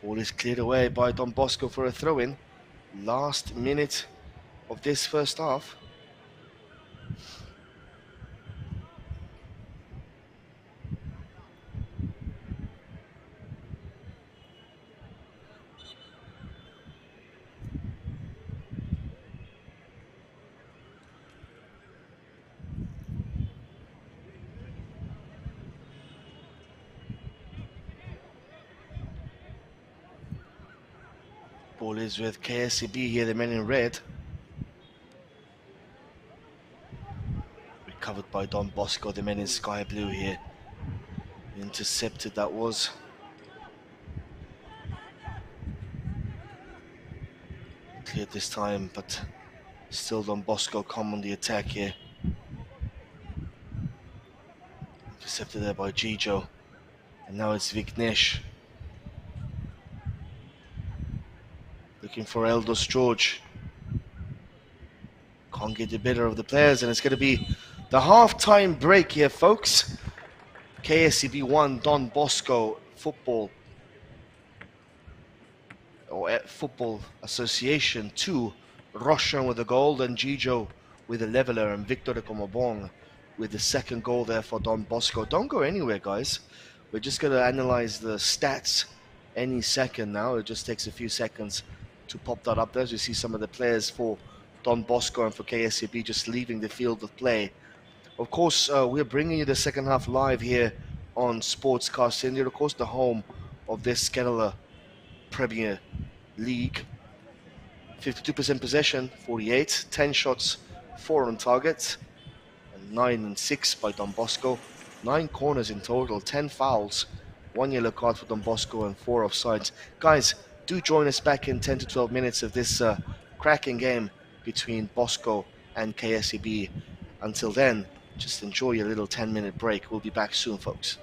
Ball is cleared away by Don Bosco for a throw-in. Last minute of this first half. Ball is with KSEB here, the men in red. Recovered by Don Bosco, the men in sky blue here. Intercepted that was. Cleared this time, but still Don Bosco come on the attack here. Intercepted there by Gijo. And now it's Vignesh. Looking for Eldos George. Can't get the better of the players, and it's going to be the half-time break here, folks. KSEB 1, Don Bosco Football Football Association 2. Roshan with the goal, and Gijo with the leveler, and Viktor Komabong with the second goal there for Don Bosco. Don't go anywhere, guys. We're just going to analyze the stats any second now. It just takes a few seconds to pop that up there. As you see some of the players for Don Bosco and for KSEB just leaving the field of play. Of course, we're bringing you the second half live here on Sportscast India, of course, the home of this Kerala Premier League. 52% possession, 48, 10 shots, 4 on target, and 9 and 6 by Don Bosco. 9 corners in total, 10 fouls, 1 yellow card for Don Bosco, and 4 offsides. Guys, do join us back in 10 to 12 minutes of this cracking game between Bosco and KSEB. Until then, just enjoy your little 10-minute break. We'll be back soon, folks.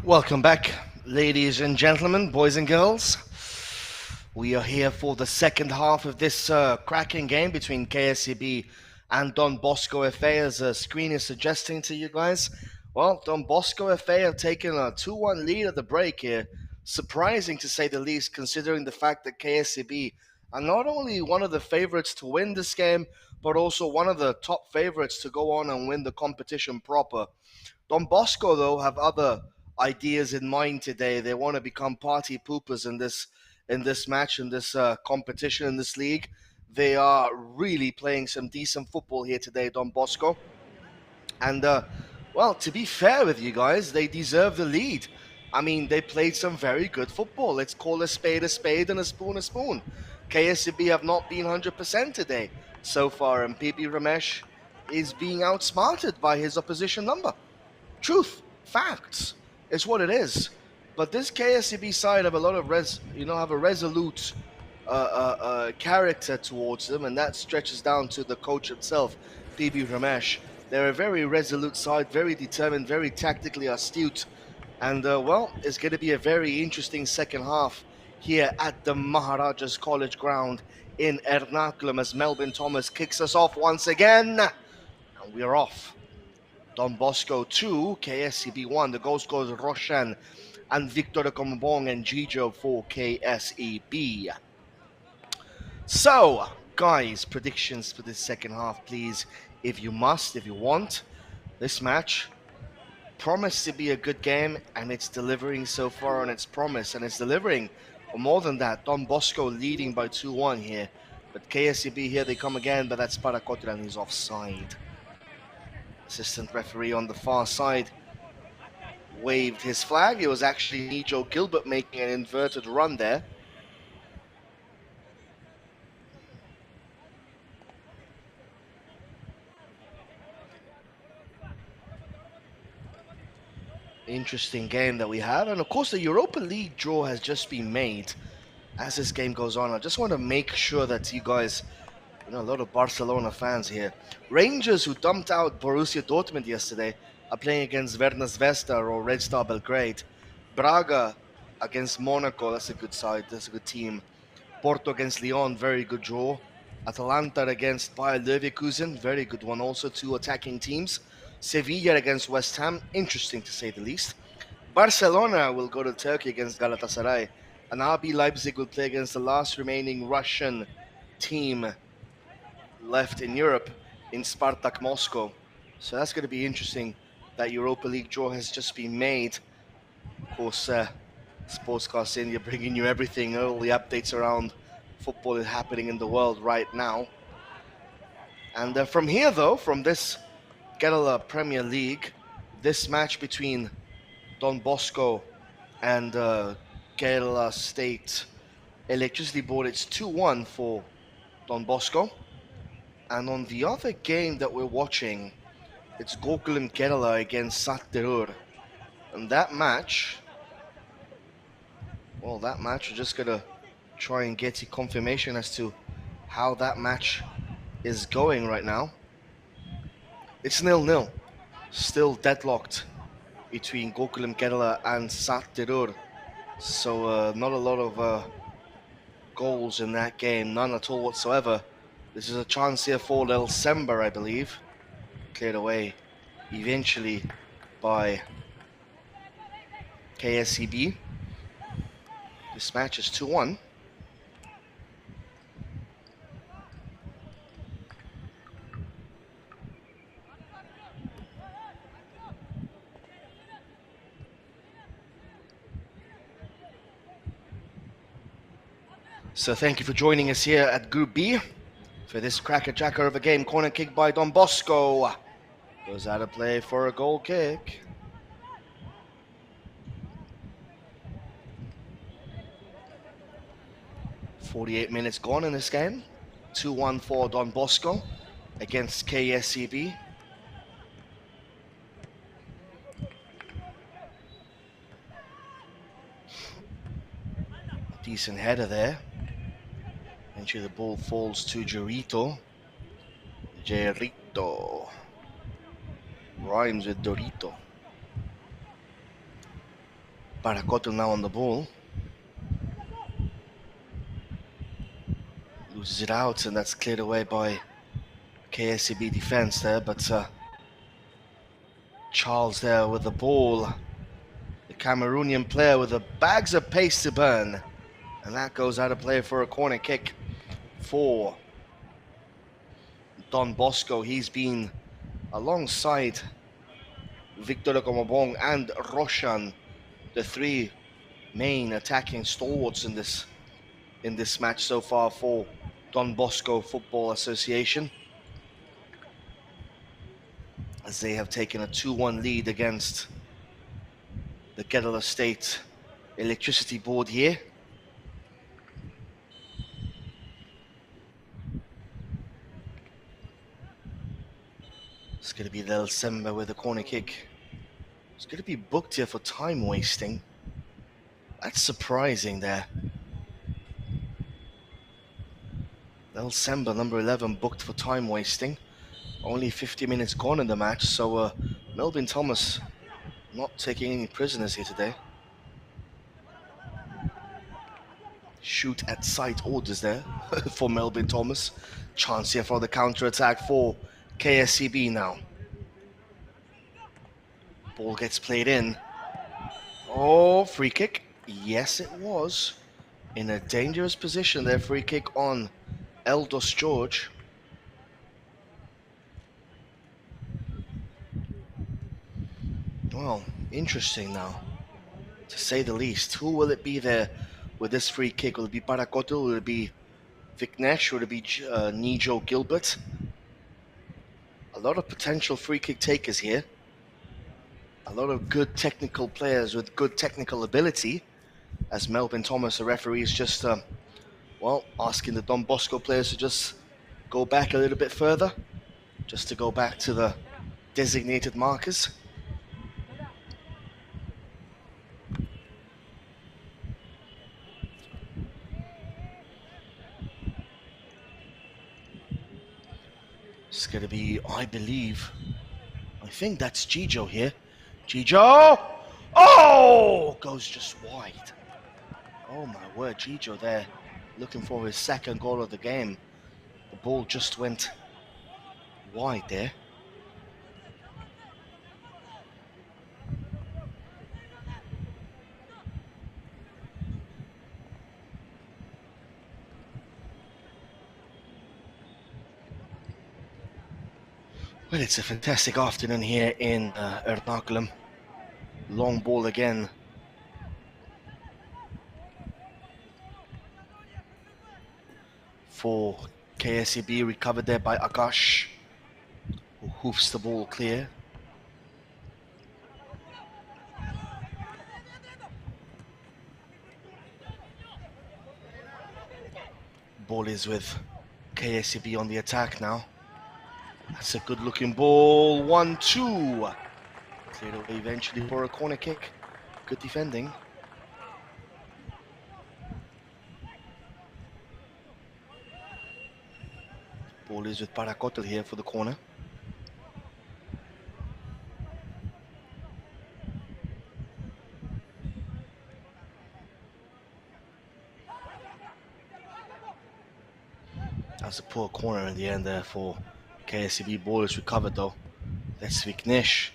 Welcome back, ladies and gentlemen, boys and girls. We are here for the second half of this cracking game between KSEB and Don Bosco FA, as the screen is suggesting to you guys. Well, Don Bosco FA have taken a 2-1 lead at the break here. Surprising to say the least, considering the fact that KSEB are not only one of the favorites to win this game, but also one of the top favorites to go on and win the competition proper. Don Bosco, though, have other ideas in mind today. They want to become party poopers in this match, in this competition, in this league. They are really playing some decent football here today, Don Bosco. And well, to be fair with you guys, they deserve the lead. I mean, they played some very good football. Let's call a spade and a spoon a spoon. KSCB have not been 100% today so far, and PB Ramesh is being outsmarted by his opposition number. Truth, facts, is what it is. But this KSCB side have a lot of have a resolute character towards them, and that stretches down to the coach himself, PB Ramesh. They're a very resolute side, very determined, very tactically astute, and well, it's going to be a very interesting second half here at the Maharajas College ground in Ernakulam as Melvin Thomas kicks us off once again, and we're off. Don Bosco 2, KSCB 1. The goal scorers Roshan and Viktor Komabong and Gijo for KSEB. So, guys, predictions for this second half, please, if you must, if you want. This match promised to be a good game, and it's delivering so far on its promise, and it's delivering. But more than that, Don Bosco leading by 2-1 here. But KSEB here, they come again, but that's Parakotran, he's offside. Assistant referee on the far side waved his flag. It was actually Nijo Gilbert making an inverted run there. Interesting game that we have. And of course, the Europa League draw has just been made as this game goes on. I just want to make sure that you guys, a lot of Barcelona fans here. Rangers, who dumped out Borussia Dortmund yesterday, are playing against Verna Zvezda or Red Star Belgrade. Braga against Monaco, that's a good side, that's a good team. Porto against Lyon, very good draw. Atalanta against Bayer Leverkusen, very good one also, two attacking teams. Sevilla against West Ham, interesting to say the least. Barcelona will go to Turkey against Galatasaray. And RB Leipzig will play against the last remaining Russian team left in Europe in Spartak Moscow. So that's going to be interesting. That Europa League draw has just been made. Of course, Sportscast India bringing you everything, all the updates around football is happening in the world right now. And from here, though, from this Kerala Premier League, this match between Don Bosco and Kerala State Electricity Board, it's 2-1 for Don Bosco. And on the other game that we're watching, it's Gokulam Kerala against Satterur. And that match, we're just going to try and get you confirmation as to how that match is going right now. It's 0-0, still deadlocked between Gokulam Kerala and Satterur. So not a lot of goals in that game, none at all whatsoever. This is a chance here for Lel Sember, I believe. Cleared away eventually by KSEB. This match is 2-1. So thank you for joining us here at Group B for this cracker-jacker of a game. Corner kick by Don Bosco. Goes out of play for a goal kick. .48 minutes gone in this game. 2-1 for Don Bosco against KSEB. Decent header there. Eventually the ball falls to Gerito. Rhymes with Dorito. Parakotel now on the ball. Loses it out, and that's cleared away by KSEB defense there, but Charles there with the ball. The Cameroonian player with the bags of pace to burn. And that goes out of play for a corner kick for Don Bosco. He's been alongside Viktor Komabong and Roshan, the three main attacking stalwarts in this match so far for Don Bosco Football Association, as they have taken a 2-1 lead against the Kerala State Electricity Board here. It's going to be Del Semba with a corner kick. It's going to be booked here for time wasting. That's surprising there. Del Semba, number 11, booked for time wasting. Only 50 minutes gone in the match, so Melvin Thomas not taking any prisoners here today. Shoot at sight orders there for Melvin Thomas. Chance here for the counter-attack for KSEB now. Ball gets played in. Oh, free kick. Yes, it was. In a dangerous position there, free kick on Eldos George. Well, interesting now, to say the least. Who will it be there with this free kick? Will it be Parakotel? Will it be Viknesh? Will it be Nijo Gilbert? A lot of potential free kick takers here. A lot of good technical players with good technical ability. As Melvin Thomas, the referee, is just, asking the Don Bosco players to just go back a little bit further. Just to go back to the designated markers. It's going to be, I think that's Gijo here. Gijo! Oh! Goes just wide. Oh my word, Gijo there looking for his second goal of the game. The ball just went wide there. Well, it's a fantastic afternoon here in Ernakulam. Long ball again. For KSEB, recovered there by Akash, who hoofs the ball clear. Ball is with KSEB on the attack now. That's a good looking ball. 1-2. Cleared away eventually for a corner kick. Good defending. Ball is with Parakotel here for the corner. That's a poor corner in the end there for KSEB. Ball is recovered though. That's Viknesh.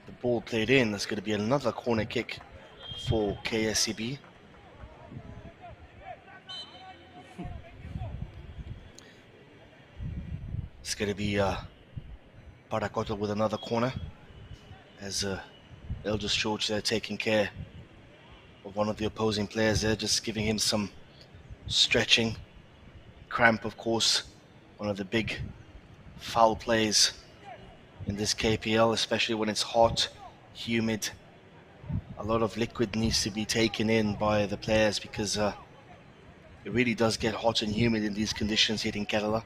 The ball played in. That's going to be another corner kick for KSEB. It's going to be Parakotel with another corner, as Elders George there taking care of one of the opposing players there, just giving him some stretching. Cramp, of course, one of the big foul plays in this KPL, especially when it's hot, humid. A lot of liquid needs to be taken in by the players because it really does get hot and humid in these conditions here in Kerala.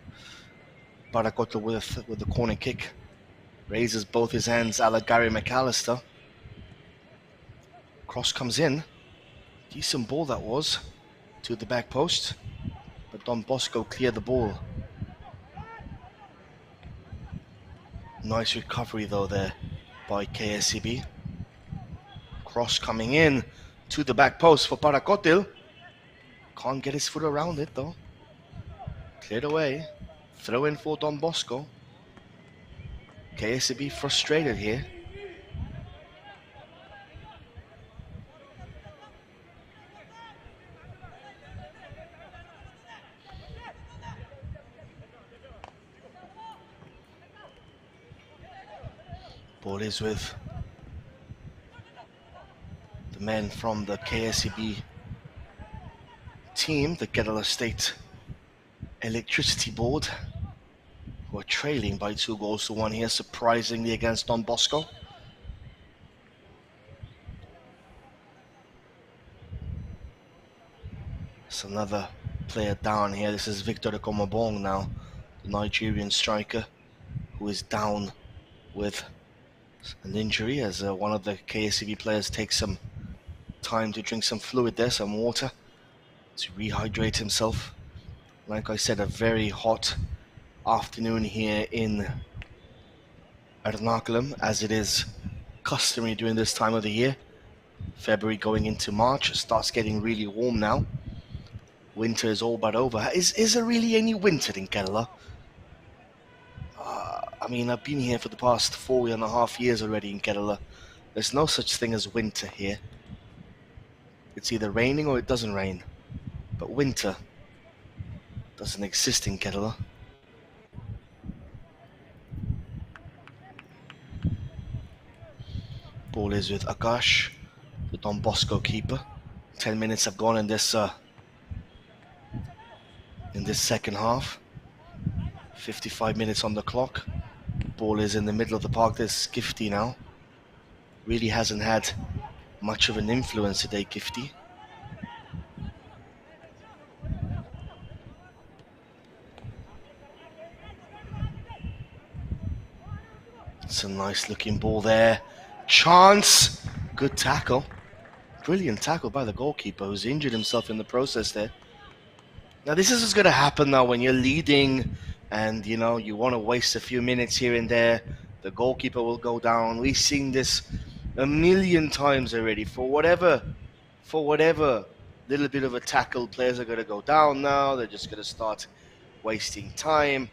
Parakotel with the corner kick. Raises both his hands a la Gary McAllister. Cross comes in. Decent ball that was to the back post. But Don Bosco cleared the ball. Nice recovery though there by KSEB. Cross coming in to the back post for Paracotil. Can't get his foot around it though. Cleared away. Throw in for Don Bosco. KSEB frustrated here. Ball is with the men from the KSEB team, the Kerala State Electricity Board, who are trailing by 2-1 here, surprisingly, against Don Bosco. It's another player down here. This is Viktor Komabong now, the Nigerian striker, who is down with an injury as one of the KSEB players takes some time to drink some fluid there, some water, to rehydrate himself. Like I said, a very hot afternoon here in Ernakulam, as it is customary during this time of the year. February going into March, it starts getting really warm now. Winter is all but over. Is there really any winter in Kerala? I mean, I've been here for the past 4.5 years already in Kerala. There's no such thing as winter here. It's either raining or it doesn't rain. But winter doesn't exist in Kerala. Ball is with Akash, the Don Bosco keeper. 10 minutes have gone in this second half. 55 minutes on the clock. Ball is in the middle of the park. There's Gifty now. Really hasn't had much of an influence today, Gifty. It's a nice looking ball there. Chance! Good tackle. Brilliant tackle by the goalkeeper, who's injured himself in the process there. Now this is what's going to happen now when you're leading and you want to waste a few minutes here and there. The goalkeeper will go down. We've seen this a million times already. For whatever little bit of a tackle, players are going to go down now. They're just going to start wasting time.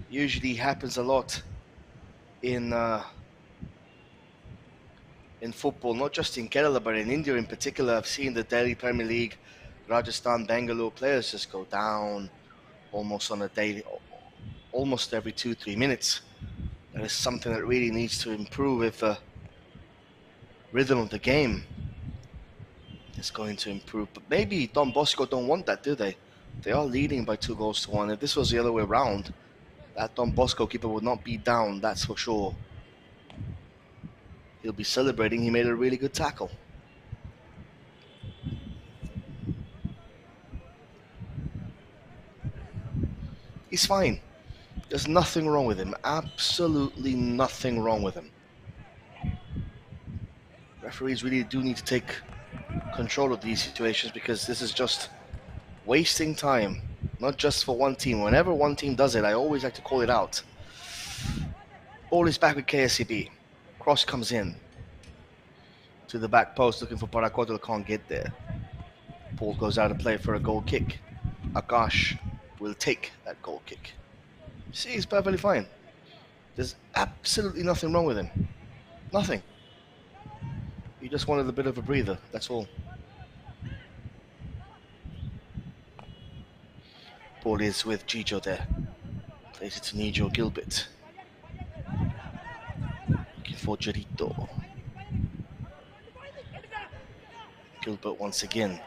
Usually happens a lot in football, not just in Kerala but in India in particular. I've seen the Delhi Premier League, Rajasthan, Bangalore players just go down almost on a daily, almost every 2-3 minutes. That is something that really needs to improve if the rhythm of the game is going to improve. But maybe Don Bosco don't want that, do they? They are leading by 2-1. If this was the other way around, that Don Bosco keeper would not be down, that's for sure. He'll be celebrating. He made a really good tackle. He's fine. There's nothing wrong with him. Absolutely nothing wrong with him. Referees really do need to take control of these situations, because this is just wasting time. Not just for one team. Whenever one team does it, I always like to call it out. Ball is back with KSEB. Cross comes in to the back post, looking for Paracotil, can't get there. Ball goes out of play for a goal kick. Akash will take that goal kick. See, he's perfectly fine. There's absolutely nothing wrong with him. Nothing. He just wanted a bit of a breather, that's all. Ball is with Gijo there. Plays it to Nijo Gilbert. Looking for Jarito. Gilbert once again.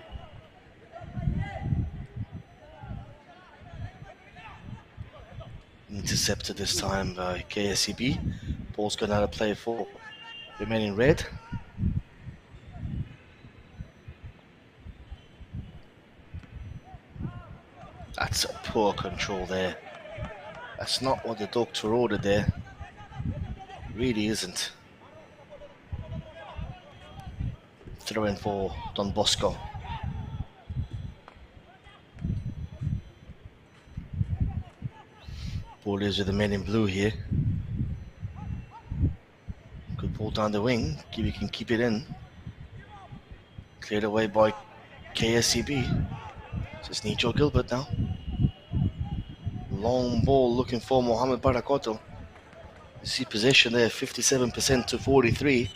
Intercepted this time by KSEB. Ball's gone out of play for remaining red. That's a poor control there. That's not what the doctor ordered there. Really isn't. Throw in for Don Bosco. Ball is with the men in blue here. Good ball down the wing. Kiwi can keep it in. Cleared away by KSEB. Just need Joe Gilbert now. Long ball looking for Mohamed Barakoto. You see possession there, 57% to 43.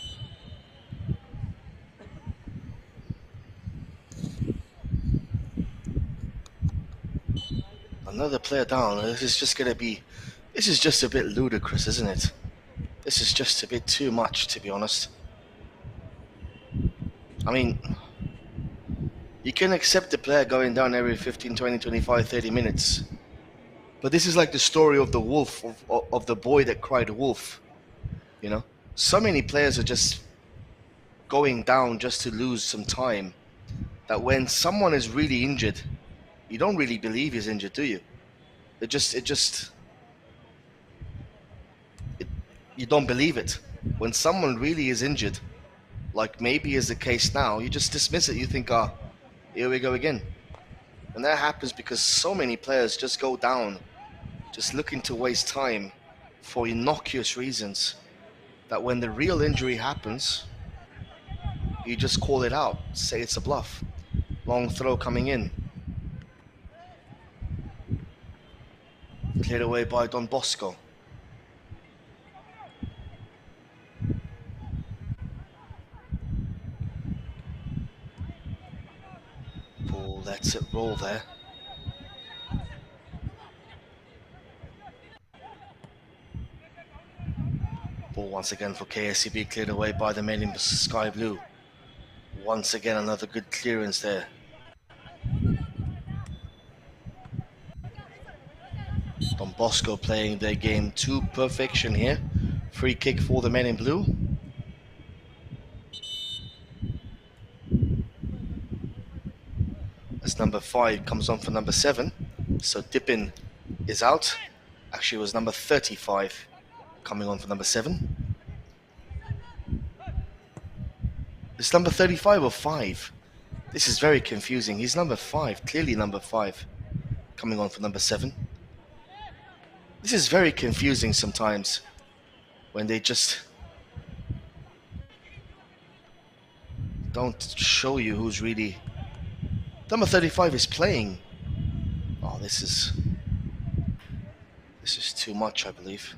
Another player down. This is just a bit ludicrous, isn't it? This is just a bit too much, to be honest. I mean, you can accept the player going down every 15, 20, 25, 30 minutes. But this is like the story of the wolf, of the boy that cried wolf. You know? So many players are just going down just to lose some time, that when someone is really injured, you don't really believe he's injured, do you? You don't believe it. When someone really is injured, like maybe is the case now, you just dismiss it. You think, here we go again. And that happens because so many players just go down, just looking to waste time for innocuous reasons, that when the real injury happens, you just call it out, say it's a bluff. Long throw coming in. Cleared away by Don Bosco. Ball lets it roll there. Ball once again for KSEB, cleared away by the men in sky blue. Once again, another good clearance there. Don Bosco playing their game to perfection here. Free kick for the men in blue. As number 5 comes on for number 7. So Dippin is out. Actually, it was number 35 coming on for number 7. It's number 35 or 5? This is very confusing. He's number 5, clearly number 5, coming on for number 7. This is very confusing sometimes when they just don't show you who's really... Number 35 is playing. Oh, this is too much, I believe.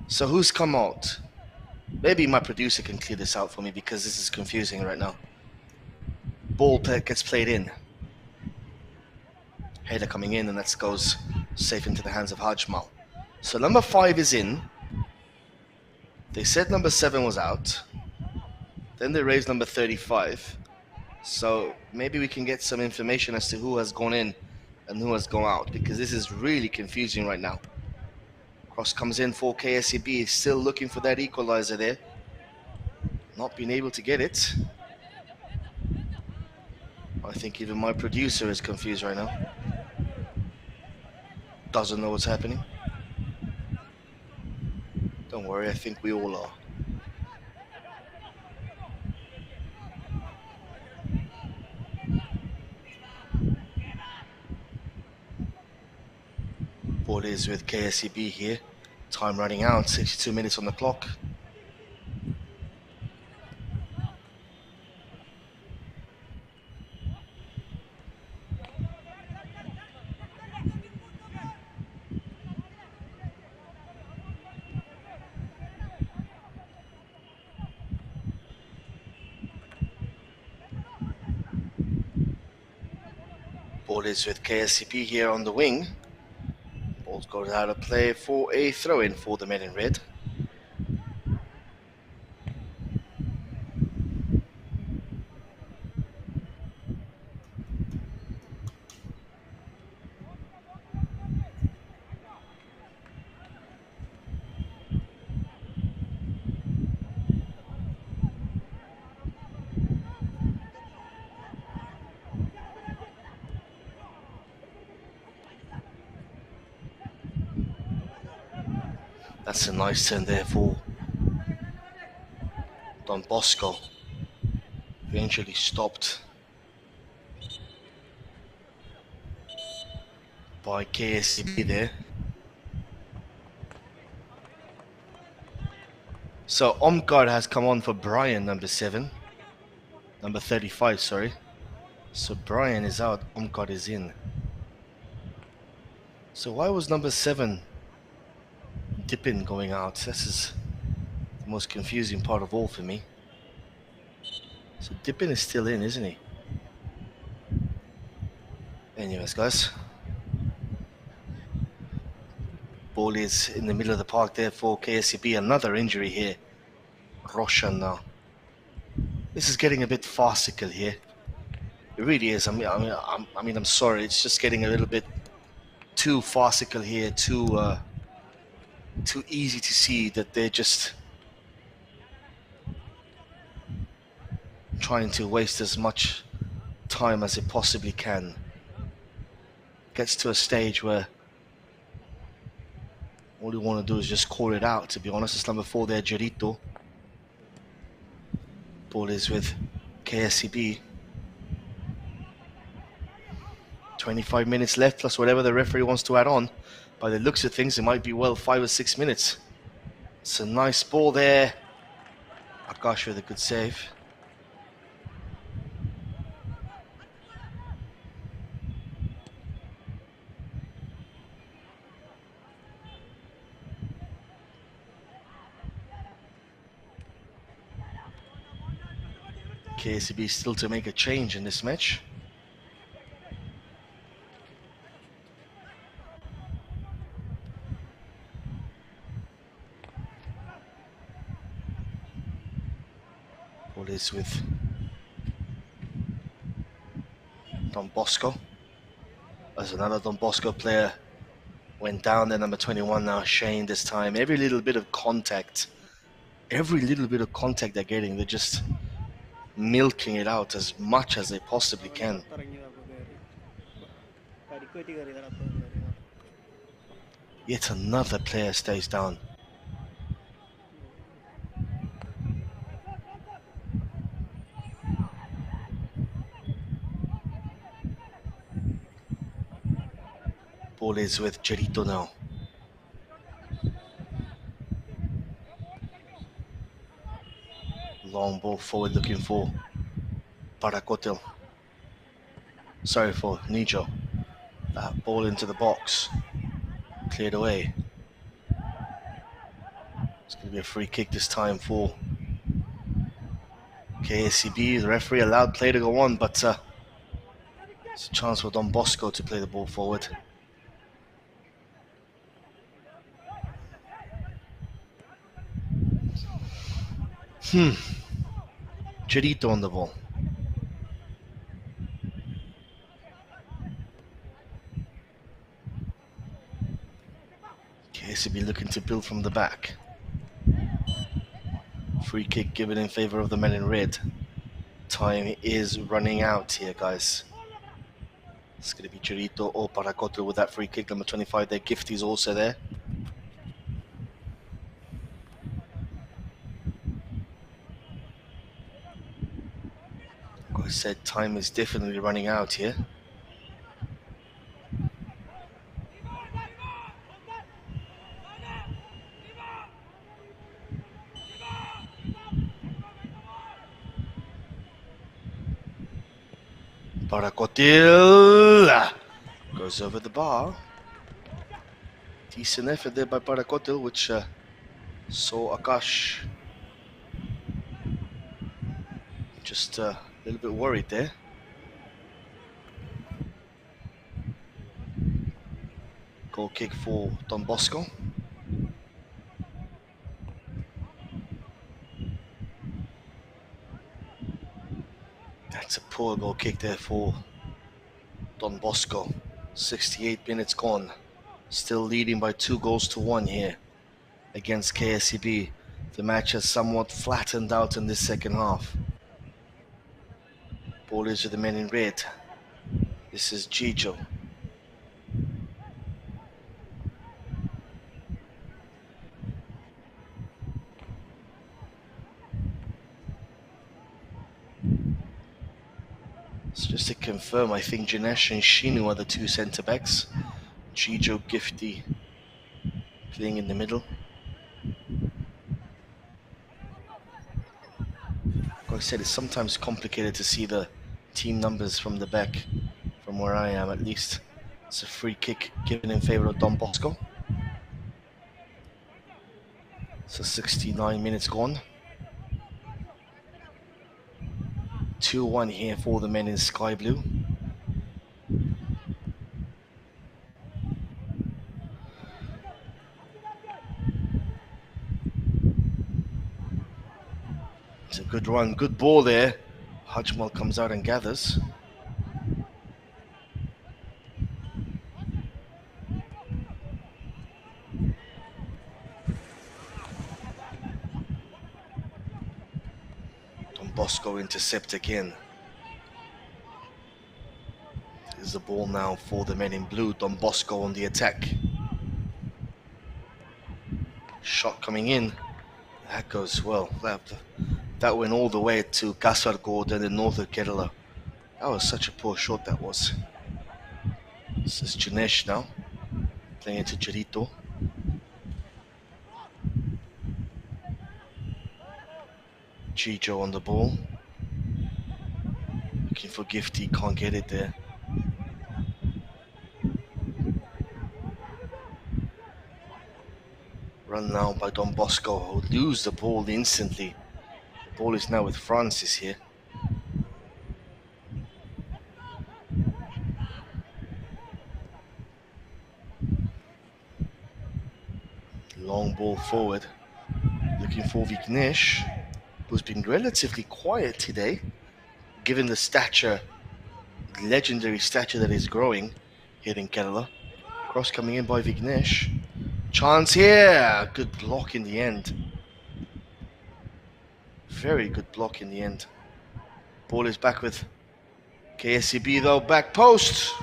So who's come out? Maybe my producer can clear this out for me because this is confusing right now. Ball gets played in. Header coming in, and that goes safe into the hands of Hajmal. So number 5 is in. They said number 7 was out. Then they raised number 35. So maybe we can get some information as to who has gone in and who has gone out, because this is really confusing right now. Cross comes in for KSEB, still looking for that equalizer there. Not being able to get it. I think even my producer is confused right now. Doesn't know what's happening. Don't worry, I think we all are. Ball is with KSEB here. Time running out, 62 minutes on the clock. Ball is with KSEB here on the wing. Ball's got out of play for a throw-in for the men in red. That's a nice turn there for Don Bosco. Eventually stopped by KSEB there. So Omkar has come on for Brian, number 35, sorry. So Brian is out, Omkar is in. So why was number 7 Dippin going out? This is the most confusing part of all for me. So Dippin is still in, isn't he? Anyways, guys. Ball is in the middle of the park there for KSEB. Another injury here. Roshan now. This is getting a bit farcical here. It really is. I'm sorry. It's just getting a little bit too farcical here. Too easy to see that they're just trying to waste as much time as it possibly can. Gets to a stage where all you want to do is just call it out, to be honest. It's number 4 there, Gerito. Ball is with KSEB. 25 minutes left, plus whatever the referee wants to add on. By the looks of things, it might be, well, 5 or 6 minutes. It's a nice ball there. Akash with a good save. KSEB still to make a change in this match. Ball is with Don Bosco. As another Don Bosco player went down there, number 21 now, Shane this time. Every little bit of contact they're getting, they're just milking it out as much as they possibly can. Yet another player stays down. Ball is with Gerito now. Long ball forward looking for Parakotil. Sorry, for Nijo. That ball into the box. Cleared away. It's going to be a free kick this time for KSEB. The referee allowed play to go on, but it's a chance for Don Bosco to play the ball forward. Gerito on the ball. KSEB looking to build from the back. Free kick given in favor of the men in red. Time is running out here, guys. It's going to be Gerito or Parakoto with that free kick. Number 25 there. Gifty's also there. Like I said, time is definitely running out here. Parakotil goes over the bar. Decent effort there by Parakotil, which saw Akash just a little bit worried there. Goal kick for Don Bosco. That's a poor goal kick there for Don Bosco. 68 minutes gone. Still leading by 2-1 here against KSEB. The match has somewhat flattened out in this second half. Ball is with the men in red. This is Gijo. So just to confirm, I think Janesh and Shinu are the two centre-backs. Gijo, Gifty playing in the middle. Like I said, it's sometimes complicated to see the team numbers from the back, from where I am at least. It's a free kick given in favor of Don Bosco. So 69 minutes gone. 2-1 here for the men in sky blue. It's a good run, good ball there. Hajmal comes out and gathers. Don Bosco intercept again. There's the ball now for the men in blue. Don Bosco on the attack. Shot coming in. That goes well. That went all the way to Kasargård and the north of Kerala. That was such a poor shot that was. This is Janesh now. Playing it to Jarito. Chijo on the ball. Looking for Gifty, can't get it there. Run now by Don Bosco, who lose the ball instantly. The ball is now with Francis here. Long ball forward. Looking for Vignesh, who's been relatively quiet today, given the stature, legendary stature that is growing here in Kerala. Cross coming in by Vignesh. Chance here. Good block in the end. Very good block in the end. Ball is back with KSEB though. Back post.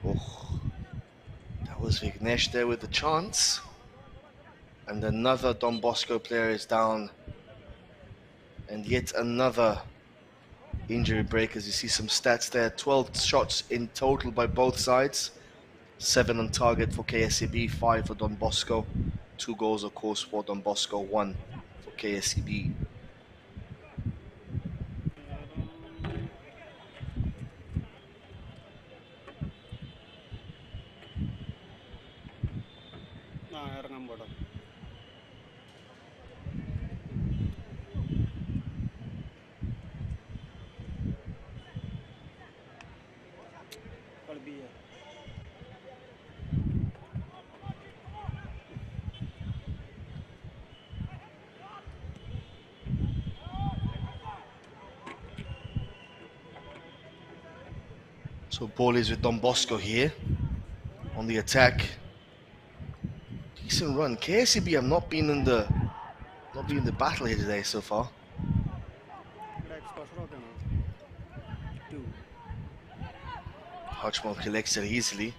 Oh, that was Vignesh there with the chance. And another Don Bosco player is down. And yet another injury break, as you see some stats there. 12 shots in total by both sides. 7 on target for KSEB, 5 for Don Bosco. 2 goals, of course, for Don Bosco, 1 for KSEB. So ball is with Don Bosco here on the attack. Decent run. KSEB have not been in the battle here today so far. Hajmal collects it easily.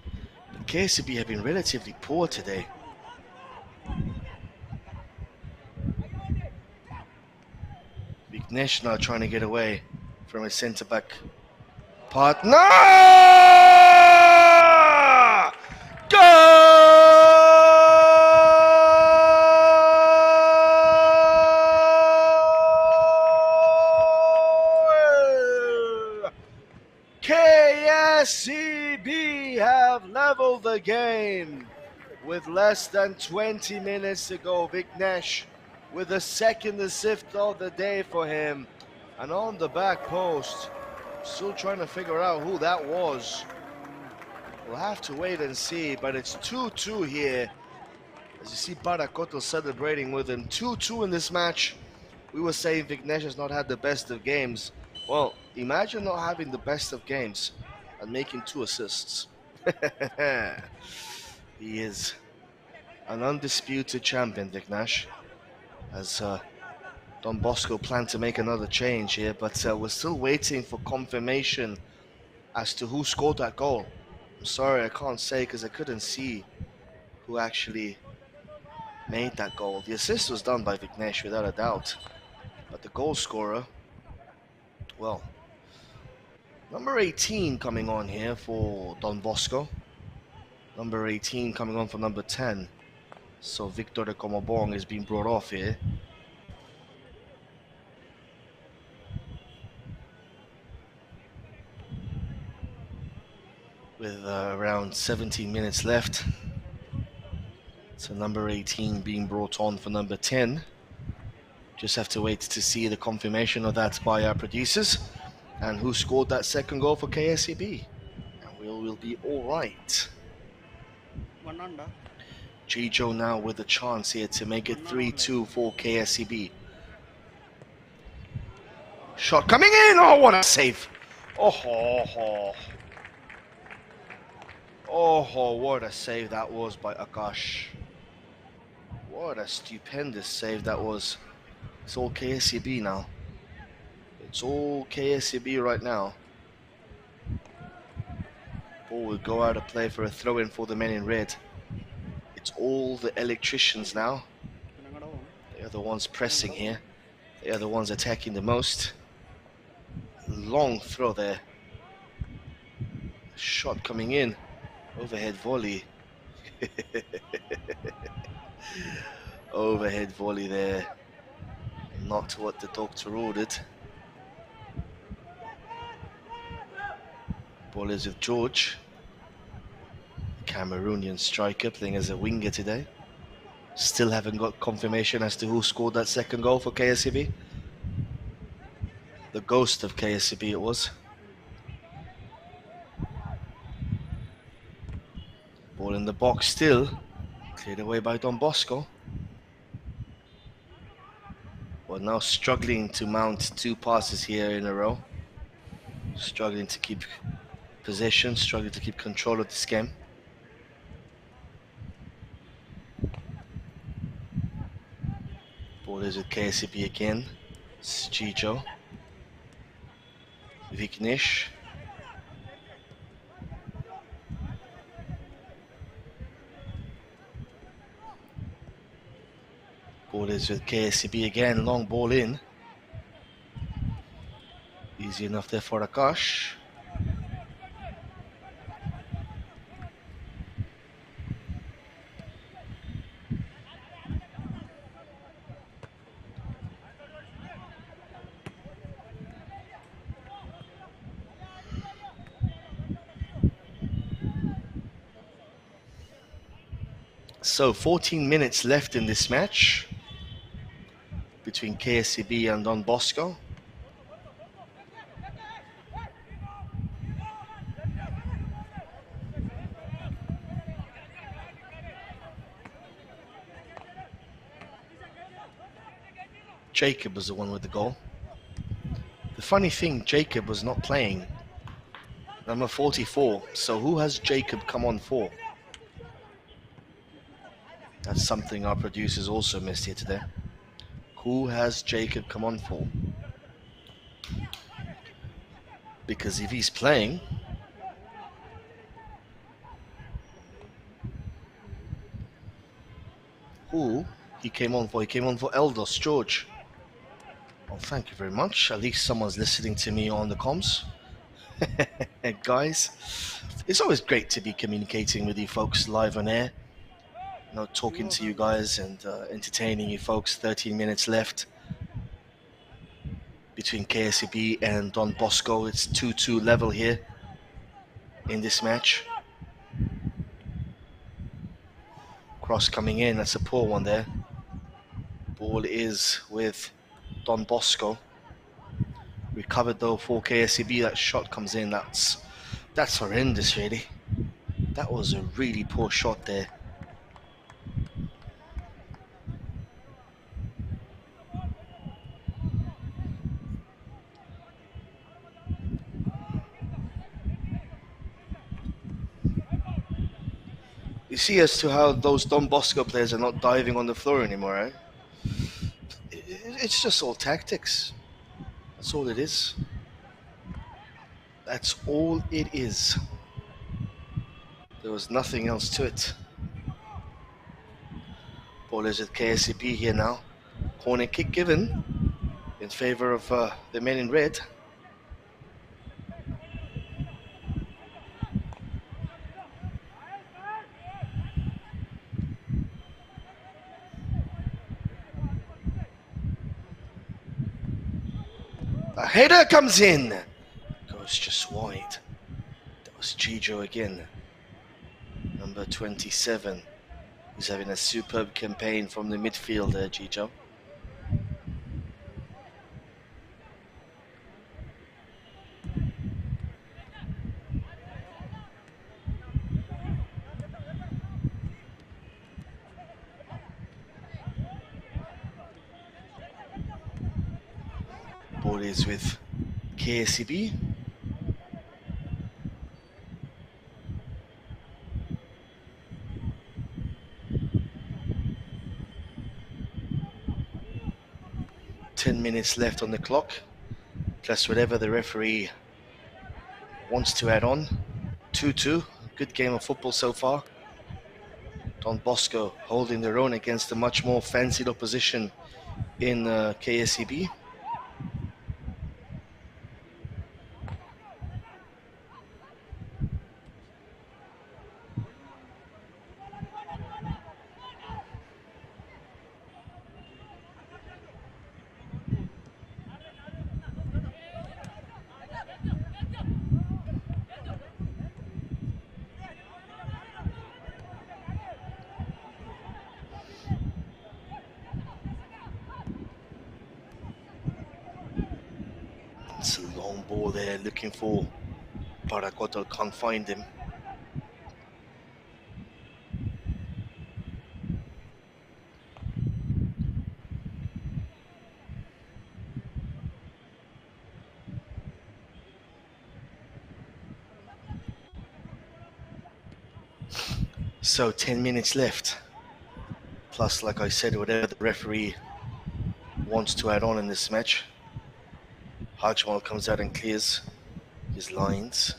But KSEB have been relatively poor today. Vignesh now trying to get away from his centre-back partner. KSEB have leveled the game with less than 20 minutes to go. Vignesh with the second assist of the day for him. And on the back post, still trying to figure out who that was. We'll have to wait and see, but it's 2-2 here. As you see Barakoto celebrating with him. 2-2 in this match. We were saying Vignesh has not had the best of games. Well, imagine not having the best of games and making 2 assists. He is an undisputed champion, Vignesh. As Don Bosco planned to make another change here, but we're still waiting for confirmation as to who scored that goal. I'm sorry, I can't say because I couldn't see who actually made that goal. The assist was done by Vignesh without a doubt, but the goal scorer, well, number 18 coming on here for Don Bosco. Number 18 coming on for number 10. So Viktor Komabong is being brought off here. with around 17 minutes left. So number 18 being brought on for number 10. Just have to wait to see the confirmation of that by our producers and who scored that second goal for KSEB. And we'll be all right. Chicho now with a chance here to make it 3-2 for KSEB. Shot coming in. Oh, what a save. Oh, what a save that was by Akash. What a stupendous save that was. It's all KSEB now. It's all KSEB right now. Ball will go out of play for a throw-in for the men in red. It's all the electricians now. They are the ones pressing here. They are the ones attacking the most. Long throw there. Shot coming in. Overhead volley. Overhead volley there. Not what the doctor ordered. Ball is with George. Cameroonian striker playing as a winger today. Still haven't got confirmation as to who scored that second goal for KSEB. The ghost of KSEB it was. Ball in the box still. Cleared away by Don Bosco. We're now struggling to mount 2 passes here in a row. Struggling to keep possession, struggling to keep control of this game. Ball is with KSEB again. It's Chicho. Vignesh. Ball is with KSEB again, long ball in. Easy enough there for Akash. So 14 minutes left in this match between KSEB and Don Bosco. Jacob was the one with the goal. The funny thing, Jacob was not playing. Number 44. So who has Jacob come on for? That's something our producers also missed here today. Who has Jacob come on for? Because if he's playing, who he came on for? He came on for Eldos, George. Well, thank you very much. At least someone's listening to me on the comms. Guys, it's always great to be communicating with you folks live on air. You know, talking to you guys and entertaining you folks. 13 minutes left between KSEB and Don Bosco. It's 2-2 level here in this match. Cross coming in, that's a poor one there. Ball is with Don Bosco. Recovered though for KSEB. That shot comes in. That's horrendous, really. That was a really poor shot there. You see as to how those Don Bosco players are not diving on the floor anymore, right? It's just all tactics. That's all it is. That's all it is. There was nothing else to it. Ball is at KSEB here now. Corner kick given in favor of the men in red. A header comes in. Goes just wide. That was It's Chijo again, number 27. He's having a superb campaign from the midfield there, Chijo. Ball is with KSEB. Minutes left on the clock, plus whatever the referee wants to add on. 2-2, good game of football so far. Don Bosco holding their own against a much more fancied opposition in KSEB. It's a long ball there, looking for Paracoto, can't find him. So 10 minutes left. Plus, like I said, whatever the referee wants to add on in this match. Hajmal comes out and clears his lines.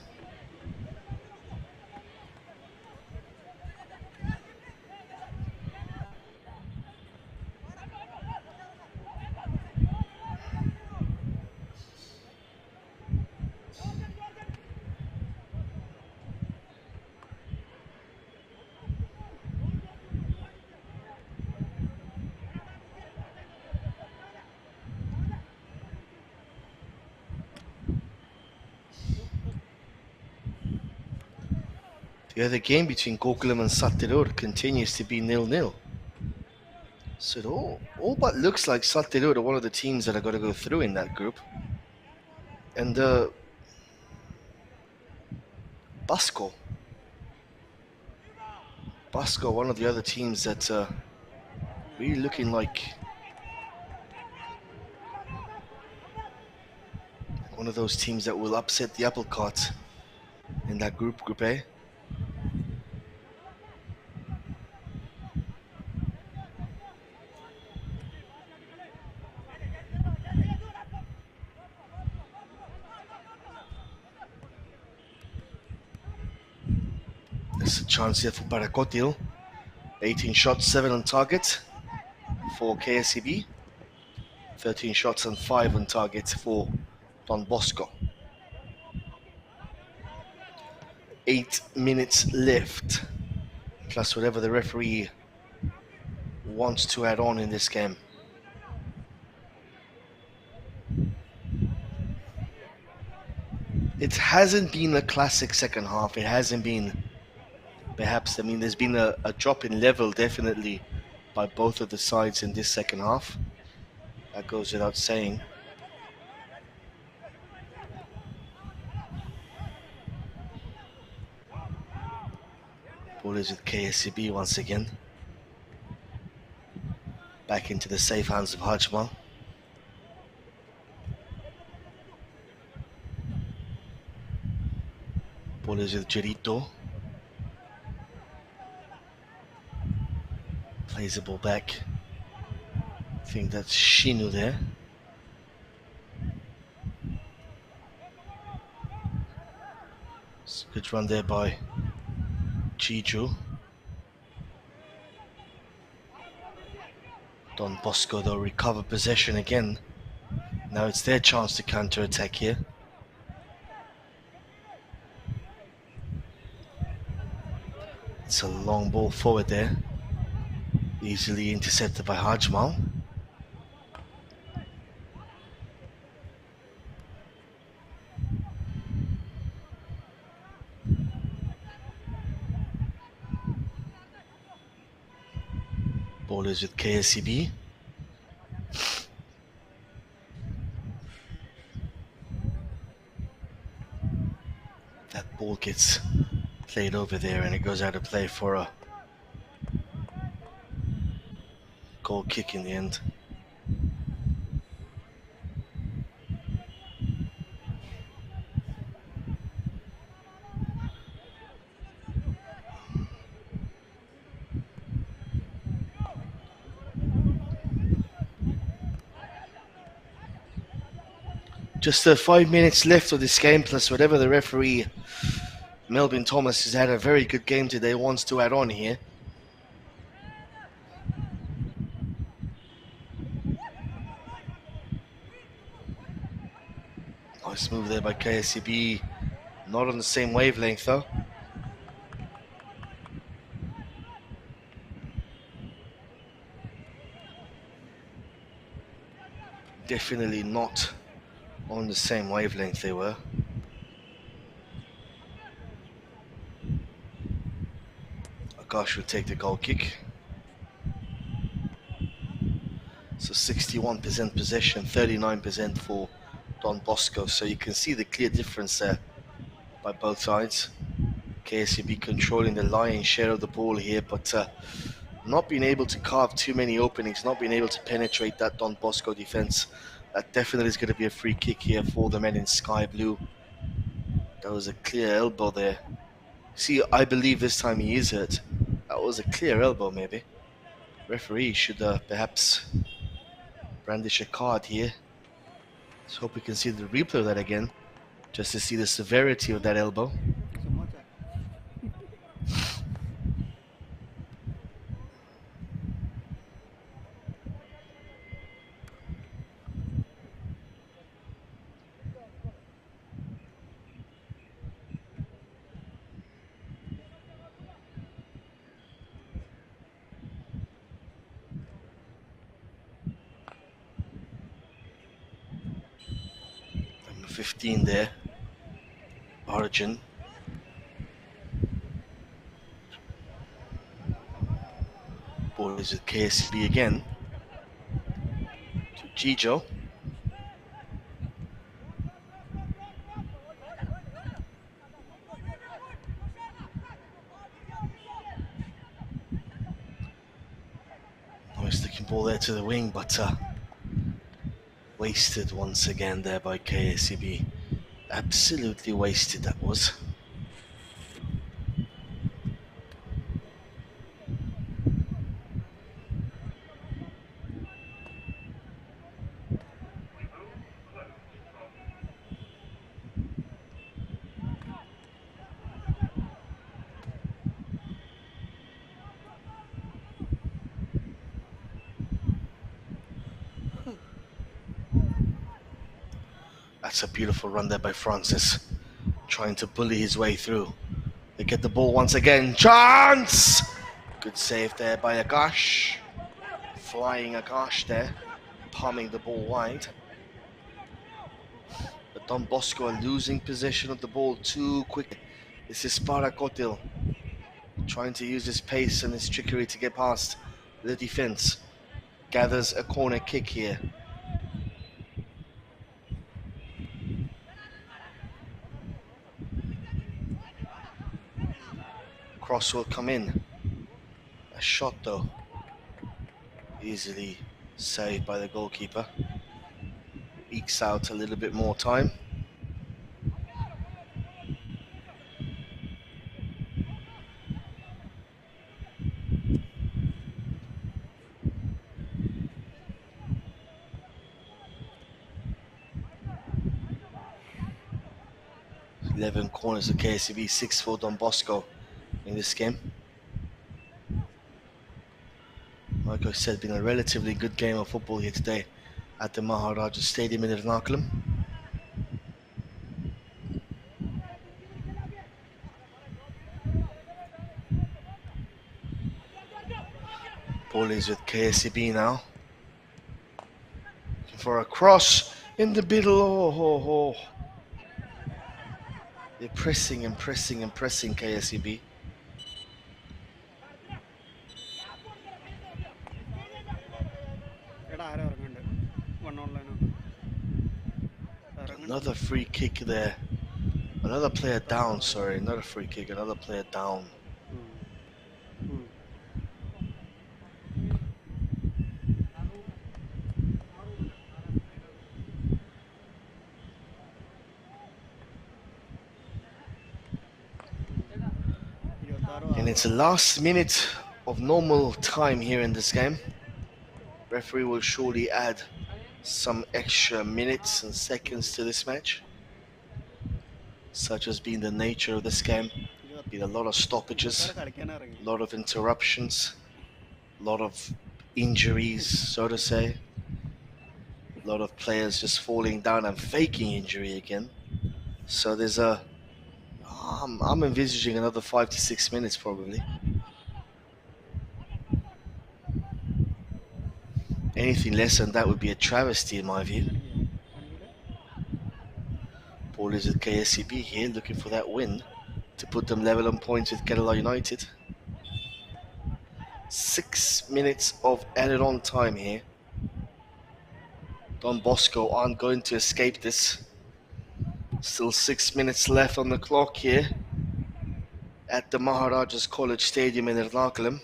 The other game between Gokulam and Satterur continues to be 0-0. So it all but looks like Satterur are one of the teams that are going to go through in that group. And Bosco, one of the other teams that really looking like one of those teams that will upset the apple cart in that group A. There's a chance here for Paracotil. 18 shots, 7 on target for KSEB. 13 shots and 5 on target for Don Bosco. 8 minutes left, plus whatever the referee wants to add on in this game. It hasn't been a classic second half. It hasn't been, perhaps, there's been a drop in level definitely by both of the sides in this second half. That goes without saying. Ball is with KSEB once again. Back into the safe hands of Hajmal. Ball is with Gerito. Plays the ball back. I think that's Shinu there. It's a good run there by Chiju. Don Bosco though recover possession again. Now it's their chance to counter-attack here. It's a long ball forward there. Easily intercepted by Hajmal. Ball is with KSEB. That ball gets played over there and it goes out of play for a goal kick in the end. Just 5 minutes left of this game, plus whatever the referee, Melvin Thomas, has had a very good game today, wants to add on here. Nice move there by KSEB. Not on the same wavelength though. Definitely not on the same wavelength they were. Akash will take the goal kick. So 61% possession, 39% for Don Bosco. So you can see the clear difference there by both sides. KSEB controlling the lion's share of the ball here, but not being able to carve too many openings, not being able to penetrate that Don Bosco defense. That definitely is going to be a free kick here for the men in sky blue. That was a clear elbow there. See, I believe this time he is hurt. That was a clear elbow, maybe. Referee should perhaps brandish a card here. Let's hope we can see the replay of that again, just to see the severity of that elbow. Number 15 there, Origin. Ball is with KSB again. To Gijo. Nice looking ball there to the wing, but wasted once again there by KSEB. Absolutely wasted that was. That's a beautiful run there by Francis, trying to bully his way through. They get the ball once again. Chance! Good save there by Akash. Flying Akash there, palming the ball wide. But Don Bosco are losing possession of the ball too quickly. This is Parakotil trying to use his pace and his trickery to get past the defense. Gathers a corner kick here. Cross will come in. A shot though, easily saved by the goalkeeper. Ekes out a little bit more time. Eleven corners of KSEB, 6 for Don Bosco in this game. Like I said, been a relatively good game of football here today at the Maharaja Stadium in Ernakulam. Ball is with KSEB now. Looking for a cross in the middle. Oh. They're pressing and pressing and pressing KSEB. Another free kick there. Another player down, sorry. Not a free kick, another player down. And it's the last minute of normal time here in this game. Referee will surely add some extra minutes and seconds to this match, such as being the nature of this game. Been a lot of stoppages, a lot of interruptions, a lot of injuries, so to say. A lot of players just falling down and faking injury again. So there's I'm envisaging another 5 to 6 minutes probably. Anything less than that would be a travesty in my view. Ball is at KSEB here, looking for that win to put them level on points with Kerala United. 6 minutes of added on time here. Don Bosco aren't going to escape this. Still 6 minutes left on the clock here at the Maharajas College Stadium in Ernakulam.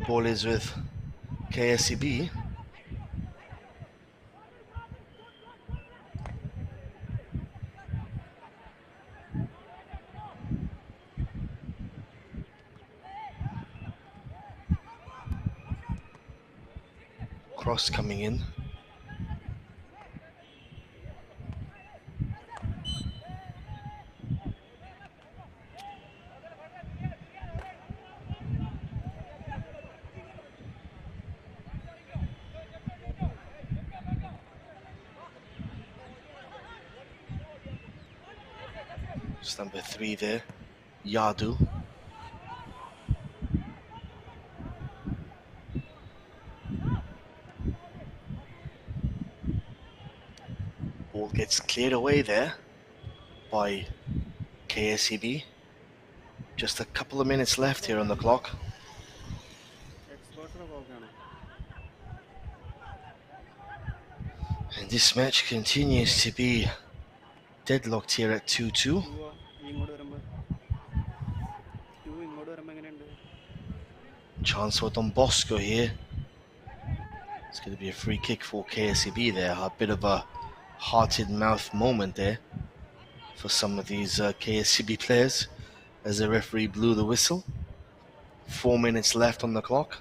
Ball is with KSEB. Cross coming in. It's number 3 there, Yadu. Ball gets cleared away there by KSEB. Just a couple of minutes left here on the clock. And this match continues to be deadlocked here at 2-2. Chance for Don Bosco here. It's going to be a free kick for KSEB there. A bit of a hearted mouth moment there for some of these KSEB players as the referee blew the whistle. 4 minutes left on the clock.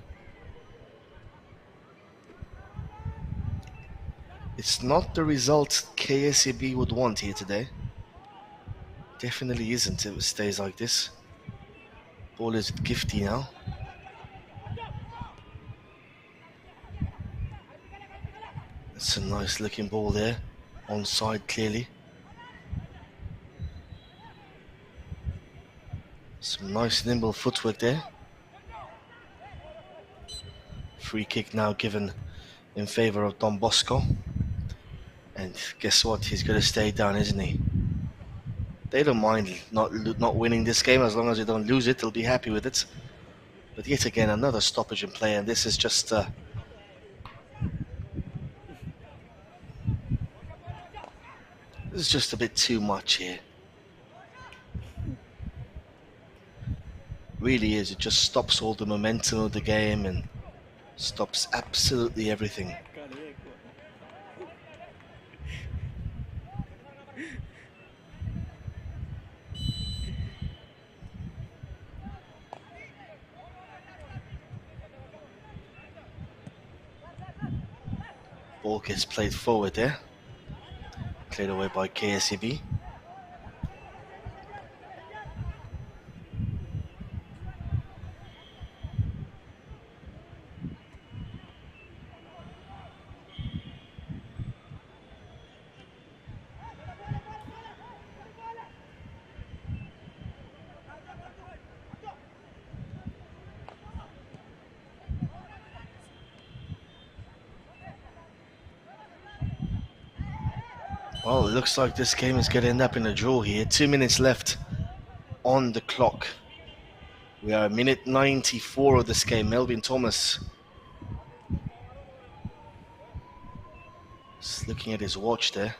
It's not the result KSEB would want here today. Definitely isn't if it stays like this. Ball is Gifty now. It's a nice looking ball there. Onside clearly. Some nice nimble footwork there. Free kick now given in favour of Don Bosco. And guess what? He's going to stay down, isn't he? They don't mind not winning this game as long as they don't lose it. They'll be happy with it. But yet again, another stoppage in play, and this is just this is just a bit too much here. Really is. It just stops all the momentum of the game and stops absolutely everything. Ball gets played forward there. Cleared away by KSEB. Well, it looks like this game is going to end up in a draw here. 2 minutes left on the clock. We are minute 94 of this game. Melvin Thomas just looking at his watch there.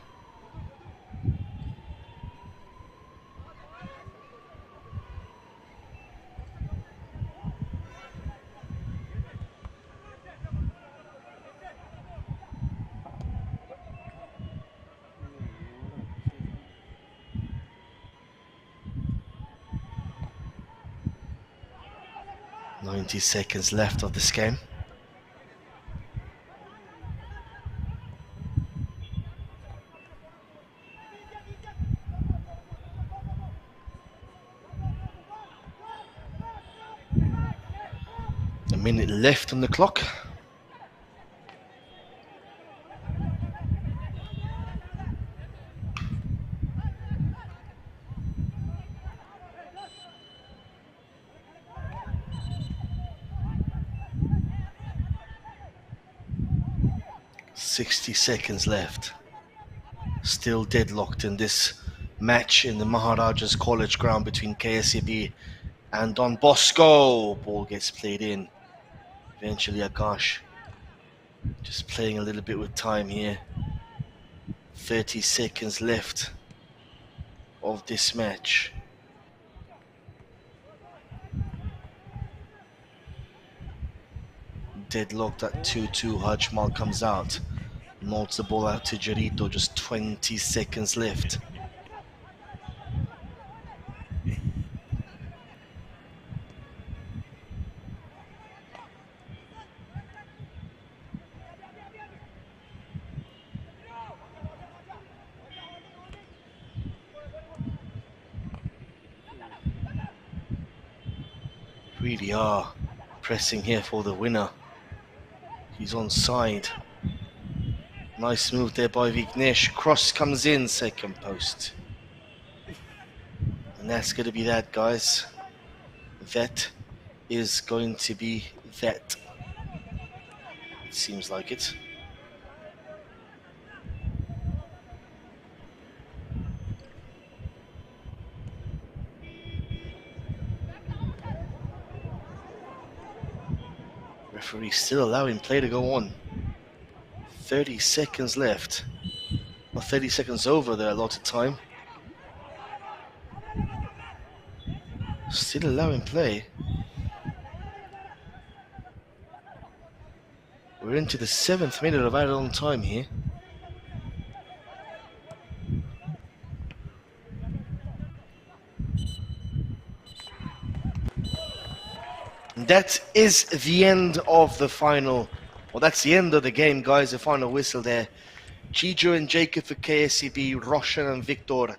"90 seconds left of this game. A minute left on the clock. "60 seconds left. Still deadlocked in this match in the Maharajas College ground between KSEB and Don Bosco. Ball gets played in. Eventually Akash just playing a little bit with time here. 30 seconds left of this match. Deadlocked at 2-2. Hajmal comes out. Nods the ball out to Jarito. Just 20 seconds left. Really are pressing here for the winner. He's onside. Nice move there by Vignesh. Cross comes in, second post. And that's going to be that, guys. That is going to be that. It seems like it. Referee still allowing play to go on. 30 seconds left. Well, 30 seconds over the allotted time. Still allowing play. We're into the 7th minute of added on time here. And that is the end of the final. Well, that's the end of the game, guys. The final whistle there. Chijo and Jacob for KSEB, Roshan and Viktor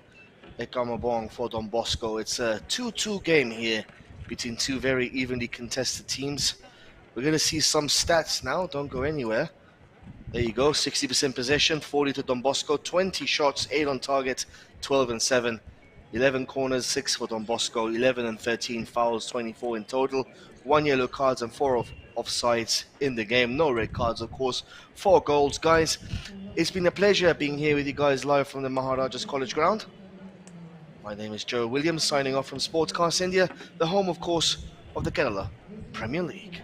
Komabong for Don Bosco. It's a 2-2 game here between two very evenly contested teams. We're going to see some stats now. Don't go anywhere. There you go. 60% possession, 40 to Don Bosco. 20 shots, 8 on target, 12 and 7. 11 corners, 6 for Don Bosco. 11 and 13 fouls, 24 in total. 1 yellow cards and 4 offsides in the game. No red cards, of course. 4 goals, guys. It's been a pleasure being here with you guys live from the Maharajas College ground. My name is Joe Williams, signing off from Sportscast India, the home, of course, of the Kerala Premier League.